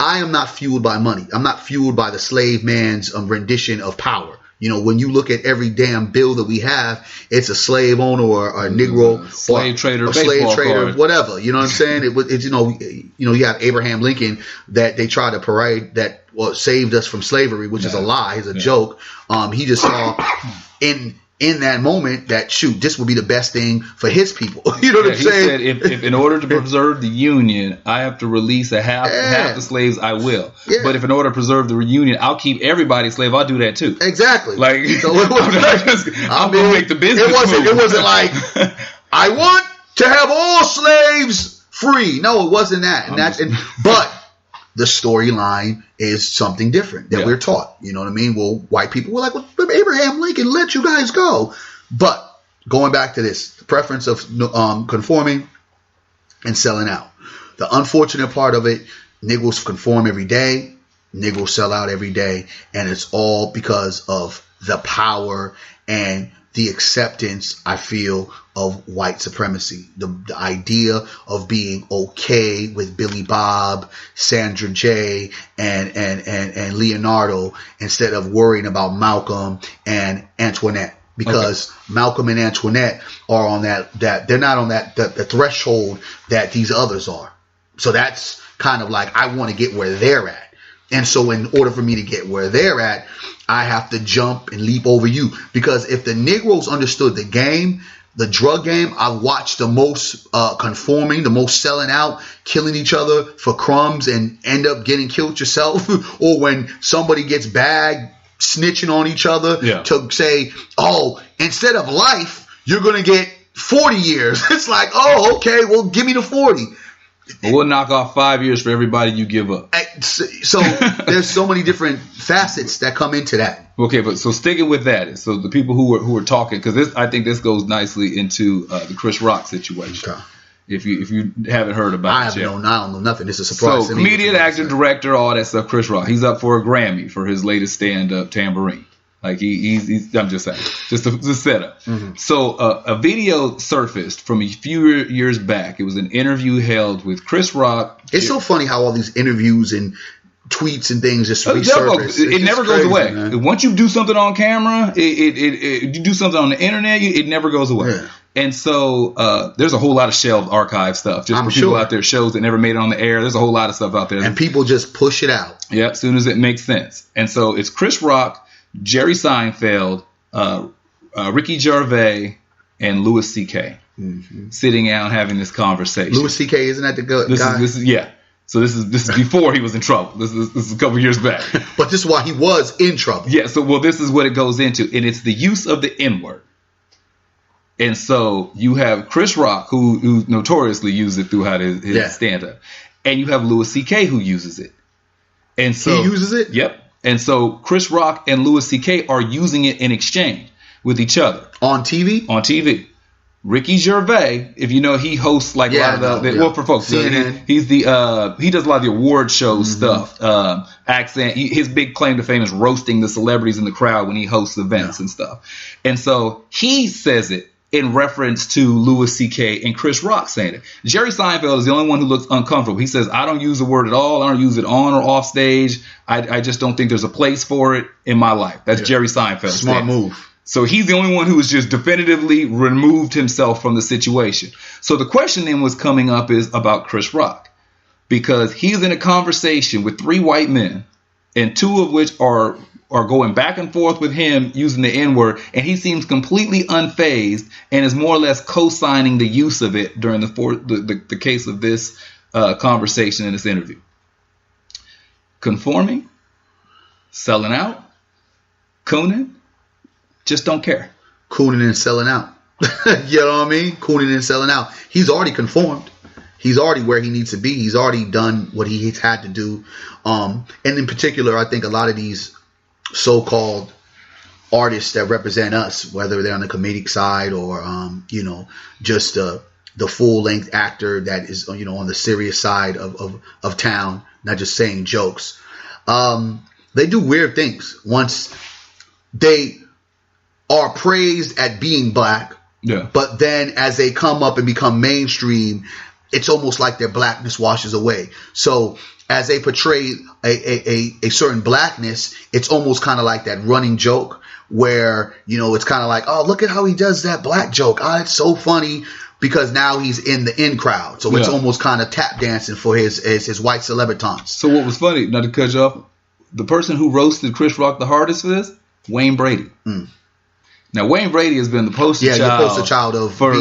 [SPEAKER 2] I am not fueled by money. I'm not fueled by the slave man's rendition of power. You know, when you look at every damn bill that we have, it's a slave owner or a Negro,
[SPEAKER 1] slave trader,
[SPEAKER 2] whatever. You know what I'm saying? It's you have Abraham Lincoln that they try to parade that saved us from slavery, which is a lie, is a joke. He just saw in that moment that this would be the best thing for his people. You know what I'm saying?
[SPEAKER 1] He said if in order to preserve the Union, I have to release half the slaves, I will. Yeah. But if in order to preserve the Union, I'll keep everybody a slave, I'll do that too.
[SPEAKER 2] Exactly.
[SPEAKER 1] Like, so I'm going to make the business
[SPEAKER 2] It wasn't like, I want to have all slaves free. No, it wasn't that. But the storyline is something different that we're taught. You know what I mean? Well, white people were like, well, Abraham Lincoln let you guys go. But going back to this, the preference of conforming and selling out. The unfortunate part of it, niggas conform every day, niggas sell out every day, and it's all because of the power and the acceptance, I feel, of white supremacy. The idea of being okay with Billy Bob, Sandra J, and Leonardo instead of worrying about Malcolm and Antoinette. Because Malcolm and Antoinette are on that they're not on the threshold that these others are. So that's kind of like, I want to get where they're at. And so in order for me to get where they're at, I have to jump and leap over you. Because if the Negroes understood the game, the drug game, I watched the most conforming, the most selling out, killing each other for crumbs and end up getting killed yourself. Or when somebody gets bagged, snitching on each other to say, oh, instead of life, you're going to get 40 years. It's like, oh, okay, well, give me the 40.
[SPEAKER 1] But we'll knock off 5 years for everybody you give up.
[SPEAKER 2] So there's so many different facets that come into that.
[SPEAKER 1] Okay, but so sticking with that, so the people who are talking, because I think this goes nicely into the Chris Rock situation. Okay. If you haven't heard about it yet. I don't know nothing. It's a surprise. So comedian, actor, director, all that stuff. Chris Rock, he's up for a Grammy for his latest stand-up, Tambourine. Like he's I'm just saying, just a setup. Mm-hmm. So a video surfaced from a few years back. It was an interview held with Chris Rock.
[SPEAKER 2] It's so funny how all these interviews and tweets and things just
[SPEAKER 1] resurface. It never goes away. Man. Once you do something on camera, you do something on the internet, it never goes away. Yeah. And so there's a whole lot of shelved archive stuff. Just for people out there, shows that never made it on the air. There's a whole lot of stuff out there.
[SPEAKER 2] And people just push it out.
[SPEAKER 1] Yeah, as soon as it makes sense. And so it's Chris Rock, Jerry Seinfeld, Ricky Gervais, and Louis C.K. Sitting out having this conversation.
[SPEAKER 2] Louis C.K. isn't that the guy?
[SPEAKER 1] This is yeah. So this is before he was in trouble. This is a couple years back.
[SPEAKER 2] But this is why he was in trouble.
[SPEAKER 1] Yeah. So this is what it goes into, and it's the use of the N-word. And so you have Chris Rock, who notoriously uses it throughout his stand-up, and you have Louis C.K. who uses it. And so
[SPEAKER 2] he uses it.
[SPEAKER 1] Yep. And so Chris Rock and Louis C.K. are using it in exchange with each other
[SPEAKER 2] on TV.
[SPEAKER 1] On TV. Ricky Gervais, if you know, he hosts like a lot of well, for folks, CNN. He does a lot of the award show stuff. Accent. His big claim to fame is roasting the celebrities in the crowd when he hosts events and stuff. And so he says it in reference to Louis C.K. and Chris Rock saying it. Jerry Seinfeld is the only one who looks uncomfortable. He says, I don't use the word at all. I don't use it on or off stage. I just don't think there's a place for it in my life. That's Jerry Seinfeld.
[SPEAKER 2] Smart move.
[SPEAKER 1] So he's the only one who has just definitively removed himself from the situation. So the question then was coming up is about Chris Rock, because he's in a conversation with 3 white men, and 2 of which are going back and forth with him using the N-word, and he seems completely unfazed and is more or less co-signing the use of it during the case of this conversation in this interview. Conforming, selling out, cooning, just don't care.
[SPEAKER 2] Cooning and selling out. You know what I mean? Cooning and selling out. He's already conformed. He's already where he needs to be. He's already done what he's had to do. And in particular, I think a lot of these so-called artists that represent us, whether they're on the comedic side or, just the full-length actor that is, on the serious side of town, not just saying jokes. They do weird things. Once they are praised at being black, but then as they come up and become mainstream, it's almost like their blackness washes away. So as they portray a certain blackness, it's almost kind of like that running joke where, it's kind of like, oh, look at how he does that black joke. Oh, it's so funny, because now he's in the in crowd. So it's almost kind of tap dancing for his white celebritons.
[SPEAKER 1] So what was funny, not to cut you off, the person who roasted Chris Rock the hardest for this, Wayne Brady. Now, Wayne Brady has been the poster child
[SPEAKER 2] of
[SPEAKER 1] for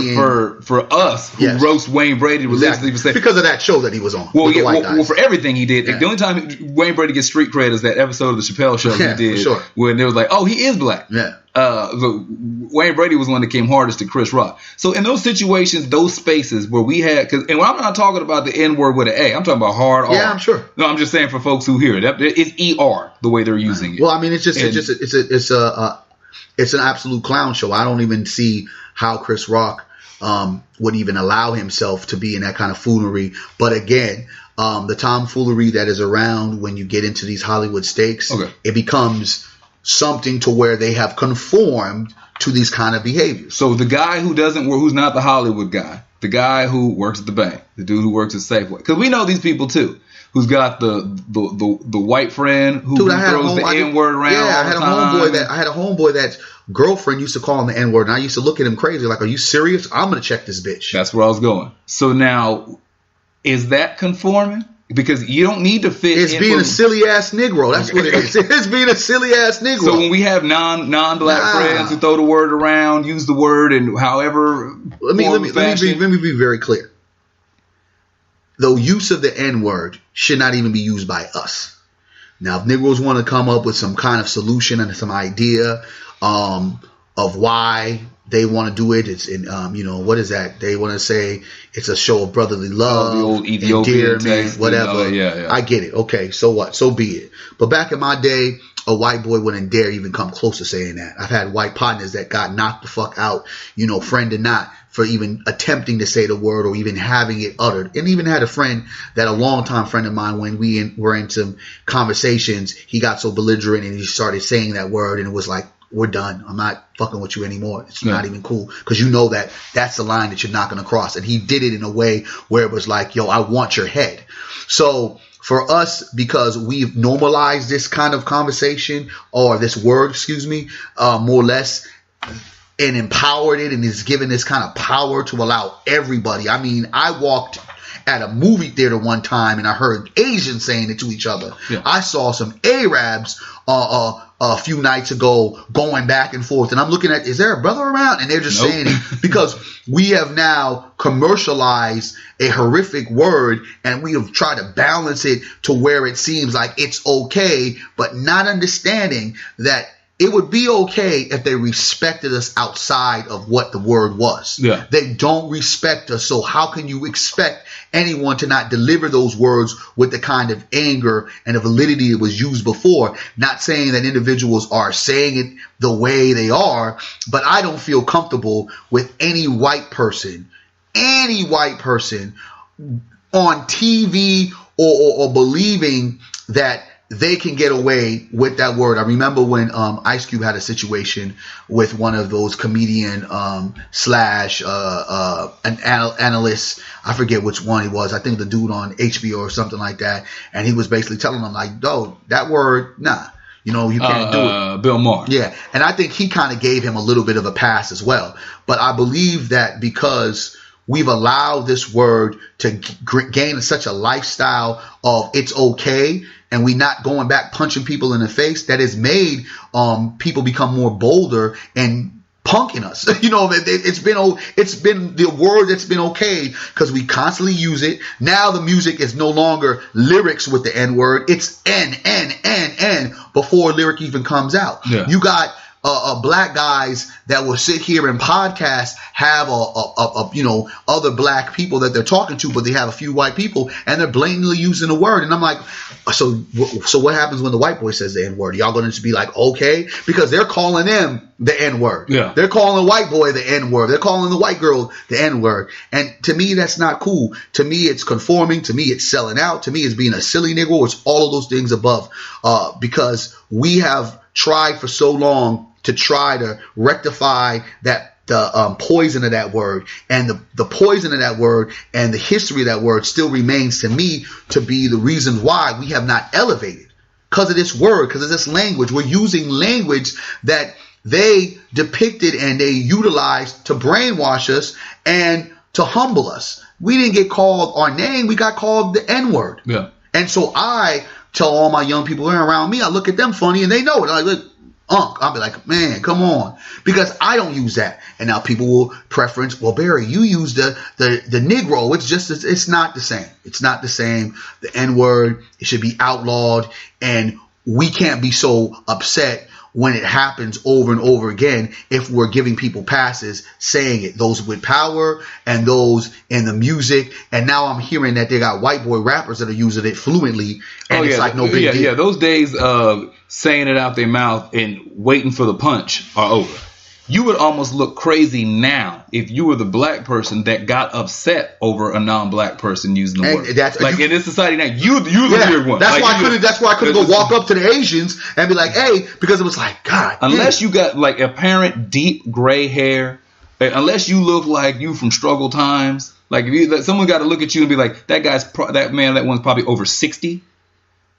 [SPEAKER 1] us who roast Wayne Brady religiously
[SPEAKER 2] because of that show that he was on.
[SPEAKER 1] Well, for everything he did. The only time Wayne Brady gets street cred is that episode of the Chappelle Show he did, when they was like, "Oh, he is black." So Wayne Brady was one that came hardest to Chris Rock. So in those situations, those spaces where we had, and when I'm not talking about the N-word with an A, I'm talking about hard R.
[SPEAKER 2] Yeah, I'm sure.
[SPEAKER 1] No, I'm just saying for folks who hear it, it's ER the way they're using it.
[SPEAKER 2] Well, I mean, it's an absolute clown show. I don't even see how Chris Rock would even allow himself to be in that kind of foolery. But again, the tomfoolery that is around when you get into these Hollywood stakes, it becomes something to where they have conformed to these kind of behaviors.
[SPEAKER 1] So the guy who's not the Hollywood guy, the guy who works at the bank, the dude who works at Safeway, because we know these people too. Who's got the white friend who throws the N-word around all the time.
[SPEAKER 2] I had a homeboy that's girlfriend used to call him the N-word, and I used to look at him crazy like, are you serious? I'm going to check this bitch.
[SPEAKER 1] That's where I was going. So now, is that conforming? Because you don't need to fit.
[SPEAKER 2] It's being a silly-ass Negro. That's what it is. It's being a silly-ass Negro.
[SPEAKER 1] So when we have non-black friends who throw the word around, use the word, and however... Let me
[SPEAKER 2] be very clear. The use of the N-word should not even be used by us. Now, if Negroes want to come up with some kind of solution and some idea of why they want to do it, it's in, what is that? They want to say it's a show of brotherly love,
[SPEAKER 1] the old Ethiopian
[SPEAKER 2] endearment, whatever. I get it. Okay, so what? So be it. But back in my day, a white boy wouldn't dare even come close to saying that. I've had white partners that got knocked the fuck out, friend or not, for even attempting to say the word or even having it uttered. And even had a friend that a longtime friend of mine, when we were in some conversations, he got so belligerent and he started saying that word, and it was like, we're done. I'm not fucking with you anymore. It's not even cool, because you know that that's the line that you're not going to cross. And he did it in a way where it was like, yo, I want your head. So for us, because we've normalized this kind of conversation, or this word, more or less, and empowered it, and is given this kind of power to allow everybody. I mean, I walked at a movie theater one time and I heard Asians saying it to each other. Yeah. I saw some Arabs a few nights ago going back and forth, and I'm looking at, is there a brother around? And they're just saying it because we have now commercialized a horrific word, and we have tried to balance it to where it seems like it's okay, but not understanding that it would be okay if they respected us outside of what the word was. Yeah. They don't respect us, so how can you expect anyone to not deliver those words with the kind of anger and the validity it was used before? Not saying that individuals are saying it the way they are, but I don't feel comfortable with any white person on TV or believing that they can get away with that word. I remember when Ice Cube had a situation with one of those comedian slash an analyst. I forget which one he was. I think the dude on HBO or something like that. And he was basically telling them like, "No, that word, nah. You know, you can't do it." Bill Maher. Yeah. And I think he kind of gave him a little bit of a pass as well. But I believe that because we've allowed this word to gain such a lifestyle of it's okay, and we not going back punching people in the face, that has made people become more bolder and punking us. You know, it's been the word that's been okay because we constantly use it. Now the music is no longer lyrics with the N word. It's N before a lyric even comes out. Yeah. You got black guys that will sit here and podcast have other black people that they're talking to, but they have a few white people and they're blatantly using the word. And I'm like, so what happens when the white boy says the N word? Y'all going to just be like, okay, because they're calling them the N word. Yeah. They're calling the white boy the N word. They're calling the white girl the N word. And to me, that's not cool. To me, it's conforming. To me, it's selling out. To me, it's being a silly Negro. It's all of those things above, because we have tried for so long to try to rectify that the poison of that word, and the poison of that word and the history of that word still remains to me to be the reason why we have not elevated, because of this word, because of this language. We're using language that they depicted and they utilized to brainwash us and to humble us. We didn't get called our name. We got called the N word. Yeah. And so I tell all my young people around me, I look at them funny and they know it. I look, I'll be like, man, come on, because I don't use that. And now people will preference, well, Barry, you use the Negro. It's not the same. It's not the same. The N word, it should be outlawed, and we can't be so upset when it happens over and over again if we're giving people passes saying it, those with power and those in the music. And now I'm hearing that they got white boy rappers that are using it fluently, and it's like no big deal. Yeah, those days of saying it out their mouth and waiting for the punch are over. You would almost look crazy now if you were the black person that got upset over a non-black person using the word. That's, like in this society now, you're the weird one. That's why I couldn't go walk up to the Asians and be like, hey, because it was like, God. Unless you got like apparent deep gray hair, unless you look like you from struggle times, like if someone got to look at you and be like, that one's probably over 60.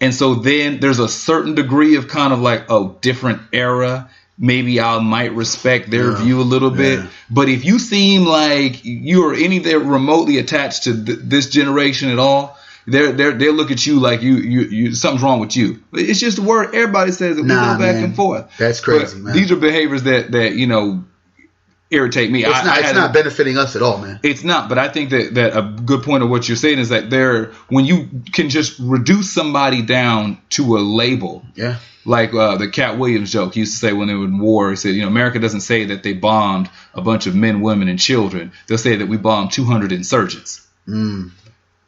[SPEAKER 2] And so then there's a certain degree of kind of like a different era. Maybe I might respect their view a little bit. But if you seem like you are anything remotely attached to this generation at all, they'll look at you like you something's wrong with you. It's just a word. Everybody says it. We go back and forth. That's crazy, man. These are behaviors that irritate me. It's not benefiting us at all, man. It's not. But I think that a good point of what you're saying is that when you can just reduce somebody down to a label. Yeah. Like the Cat Williams joke he used to say when they were in war. He said, America doesn't say that they bombed a bunch of men, women, and children. They'll say that we bombed 200 insurgents. Mm.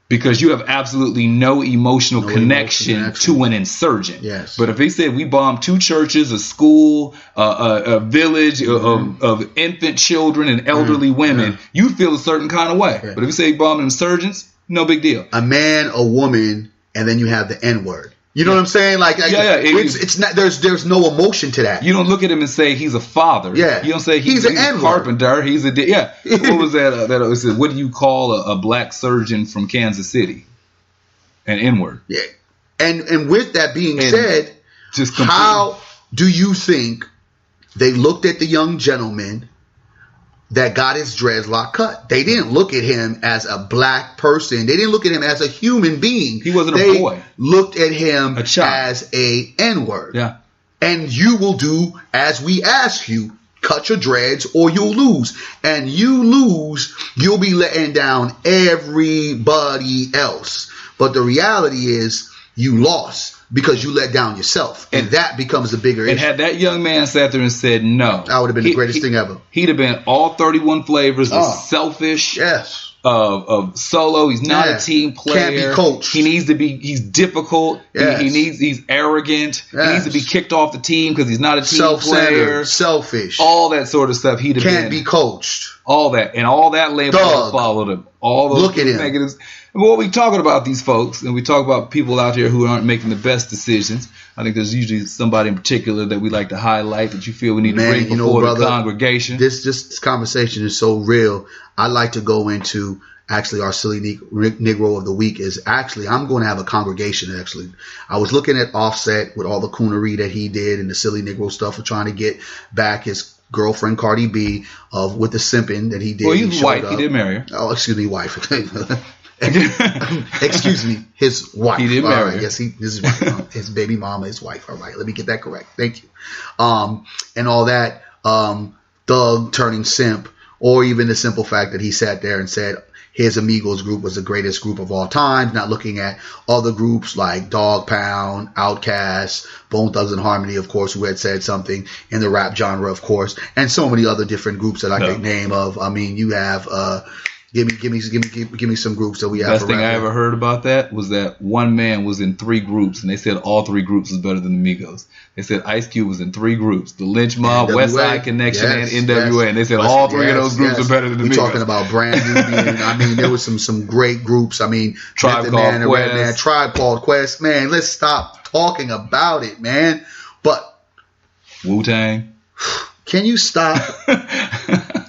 [SPEAKER 2] Because you have absolutely no emotional connection to an insurgent. Yes. But if he said we bombed 2 churches, a school, a village of infant children and elderly women, you feel a certain kind of way. Yeah. But if you say bombing insurgents, no big deal. A man, a woman, and then you have the N word. You know what I'm saying? It's not. There's no emotion to that. You don't look at him and say he's a father. Yeah. You don't say he's a carpenter. He's a What was that? That said, what do you call a black surgeon from Kansas City?
[SPEAKER 1] and N-word.
[SPEAKER 2] Yeah. And with that being said, how do you think they looked at the young gentleman that got his dreadlock cut? They didn't look at him as a black person. They didn't look at him as a human being.
[SPEAKER 1] He wasn't a boy.
[SPEAKER 2] Looked at him as a N-word.
[SPEAKER 1] Yeah.
[SPEAKER 2] And you will do as we ask you. Cut your dreads or you'll lose. And you lose, you'll be letting down everybody else. But the reality is you lost because you let down yourself. And that becomes the bigger issue.
[SPEAKER 1] And had that young man sat there and said no,
[SPEAKER 2] that would have been the greatest thing ever.
[SPEAKER 1] He'd have been all 31 flavors of selfish.
[SPEAKER 2] Yes.
[SPEAKER 1] Of solo. He's not a team player.
[SPEAKER 2] Can't be coached.
[SPEAKER 1] He needs to be. He's difficult.
[SPEAKER 2] Yes.
[SPEAKER 1] He's arrogant.
[SPEAKER 2] Yes.
[SPEAKER 1] He needs to be kicked off the team because he's not a team player.
[SPEAKER 2] Selfish.
[SPEAKER 1] All that sort of stuff. He'd have
[SPEAKER 2] can't be coached.
[SPEAKER 1] All that and all that label followed him. All those
[SPEAKER 2] look at him.
[SPEAKER 1] negatives. And what we talking about these folks, and we talk about people out here who aren't making the best decisions. I think there's usually somebody in particular that we like to highlight that you feel we need to bring before the congregation.
[SPEAKER 2] This conversation is so real. I like to go into actually our silly Negro of the week is actually I'm going to have a congregation. Actually, I was looking at Offset with all the coonery that he did and the silly Negro stuff of trying to get back his girlfriend Cardi B with the simping that he did.
[SPEAKER 1] Well, he's white. He did marry her.
[SPEAKER 2] Oh, excuse me, wife. Excuse me, his wife.
[SPEAKER 1] He did marry her.
[SPEAKER 2] Yes, his wife. His baby mama, his wife. All right, let me get that correct. Thank you. And all that thug turning simp, or even the simple fact that he sat there and said his Amigos group was the greatest group of all time, not looking at other groups like Dog Pound, Outkast, Bone Thugs and Harmony, of course, who had said something in the rap genre, of course, and so many other different groups that I could name of. I mean, you have give me some groups that we have.
[SPEAKER 1] Best thing I ever heard about that was that one man was in 3 groups, and they said all 3 groups was better than Amigos. They said Ice Cube was in 3 groups: the Lynch Mob,
[SPEAKER 2] NWA,
[SPEAKER 1] West Side Connection, and NWA. And they said all 3 of those groups are better than Amigos.
[SPEAKER 2] We're talking about Brand Nubian. I mean, there was some great groups. I mean,
[SPEAKER 1] Tribe
[SPEAKER 2] Called Quest. Man, let's stop talking about it, man. But
[SPEAKER 1] Wu-Tang.
[SPEAKER 2] Can you stop?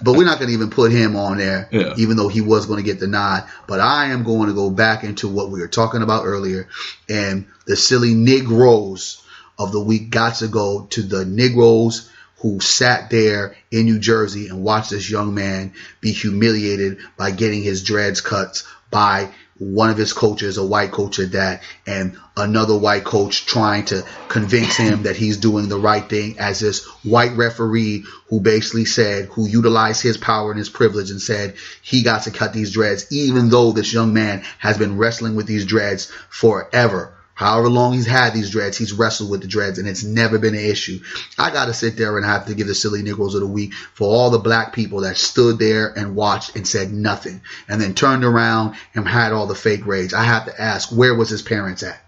[SPEAKER 2] But we're not going to even put him on there, even though he was going to get the nod. But I am going to go back into what we were talking about earlier. And the silly Negroes of the week got to go to the Negroes who sat there in New Jersey and watched this young man be humiliated by getting his dreads cut by one of his coaches, a white coach at that, and another white coach trying to convince him that he's doing the right thing, as this white referee who basically said, who utilized his power and his privilege and said he got to cut these dreads, even though this young man has been wrestling with these dreads forever. However long he's had these dreads, he's wrestled with the dreads, and it's never been an issue. I got to sit there and have to give the silly Negroes of the week for all the black people that stood there and watched and said nothing, and then turned around and had all the fake rage. I have to ask, where was his parents at?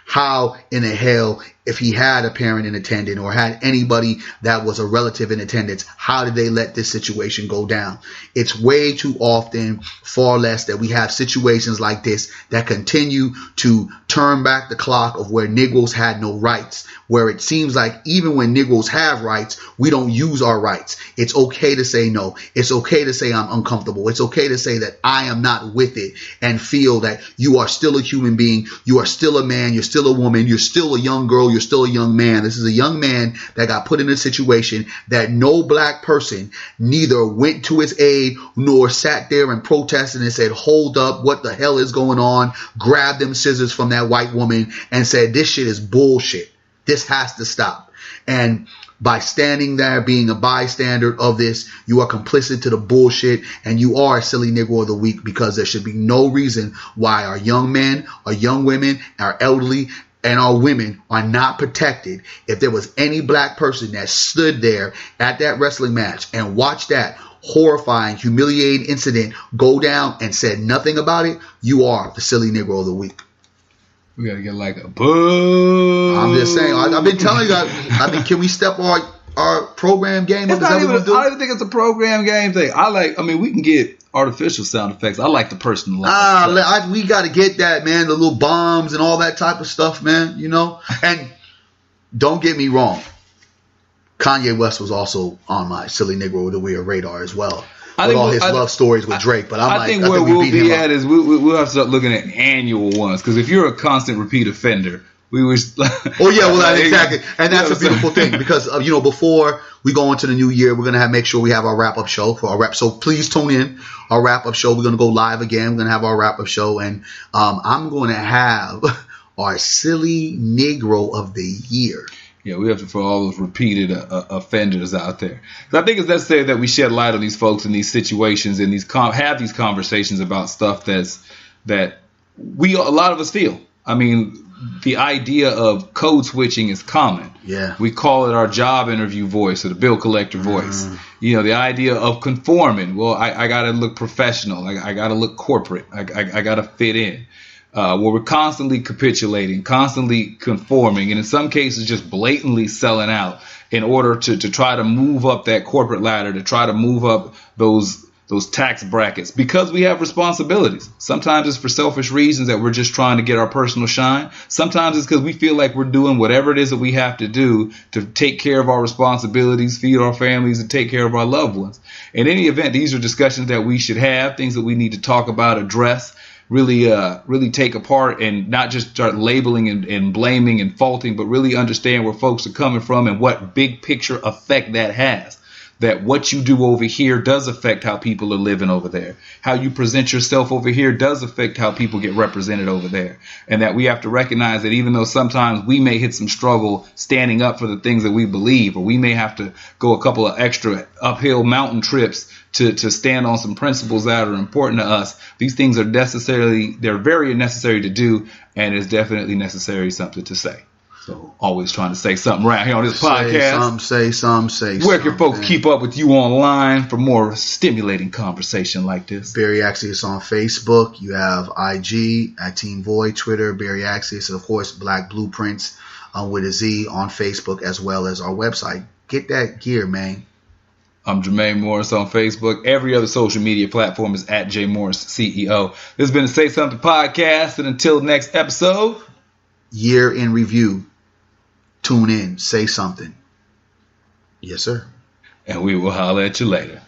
[SPEAKER 2] How in the hell, if he had a parent in attendance or had anybody that was a relative in attendance, how did they let this situation go down? It's way too often, far less, that we have situations like this that continue to turn back the clock of where Negroes had no rights, where it seems like even when Negroes have rights, we don't use our rights. It's okay to say no. It's okay to say I'm uncomfortable. It's okay to say that I am not with it and feel that you are still a human being. You are still a man. You're still a woman. You're still a young girl. You're still a young man. This is a young man that got put in a situation that no black person neither went to his aid nor sat there and protested and said, hold up, what the hell is going on? Grabbed them scissors from that white woman and said, this shit is bullshit. This has to stop. And by standing there, being a bystander of this, you are complicit to the bullshit, and you are a silly Negro of the week, because there should be no reason why our young men, our young women, our elderly, and our women are not protected. If there was any black person that stood there at that wrestling match and watched that horrifying, humiliating incident go down and said nothing about it, you are the silly Negro of the week.
[SPEAKER 1] We gotta get like a boo.
[SPEAKER 2] I'm just saying. I've been telling you guys. I mean, can we step our program game up?
[SPEAKER 1] I don't even think it's a program game thing. We can get artificial sound effects. I like the personalized.
[SPEAKER 2] We got to get that, man. The little bombs and all that type of stuff, man. You know. And don't get me wrong, Kanye West was also on my silly Negro of the week radar as well. with all his love stories with Drake. But
[SPEAKER 1] I think where we'll be at is we'll have to start looking at annual ones, because if you're a constant repeat offender, we wish.
[SPEAKER 2] Oh yeah, well exactly, and that's a beautiful thing, because before we go into the new year, we're gonna make sure we have our wrap up show for our wrap. So please tune in our wrap up show. We're gonna go live again. We're gonna have our wrap up show, and I'm gonna have our silly Negro of the year.
[SPEAKER 1] Yeah, we have to, for all those repeated offenders out there. I think it's necessary that we shed light on these folks in these situations and have these conversations about stuff that a lot of us feel. I mean, the idea of code switching is common.
[SPEAKER 2] Yeah.
[SPEAKER 1] We call it our job interview voice, or the bill collector voice. The idea of conforming. Well, I got to look professional. I got to look corporate. I got to fit in. Where we're constantly capitulating, constantly conforming, and in some cases just blatantly selling out in order to try to move up that corporate ladder, to try to move up those tax brackets, because we have responsibilities. Sometimes it's for selfish reasons, that we're just trying to get our personal shine. Sometimes it's because we feel like we're doing whatever it is that we have to do to take care of our responsibilities, feed our families, and take care of our loved ones. In any event, these are discussions that we should have, things that we need to talk about, address, really take apart, and not just start labeling and blaming and faulting, but really understand where folks are coming from and what big picture effect that has. That what you do over here does affect how people are living over there. How you present yourself over here does affect how people get represented over there. And that we have to recognize that even though sometimes we may hit some struggle standing up for the things that we believe, or we may have to go a couple of extra uphill mountain trips to stand on some principles that are important to us, these things are they're very necessary to do, and it's definitely necessary something to say. So always trying to say something right here on this podcast.
[SPEAKER 2] Say some.
[SPEAKER 1] Where can folks keep up with you online for more stimulating conversation like this?
[SPEAKER 2] Barry Accius on Facebook. You have IG at Team Void, Twitter, Barry Accius, and of course Black Blueprints with a Z on Facebook, as well as our website. Get that gear, man.
[SPEAKER 1] I'm Jermaine Morris on Facebook. Every other social media platform is at J Morris CEO. This has been the Say Something podcast, and until next episode,
[SPEAKER 2] year in review. Tune in, say something. Yes, sir.
[SPEAKER 1] And we will holler at you later.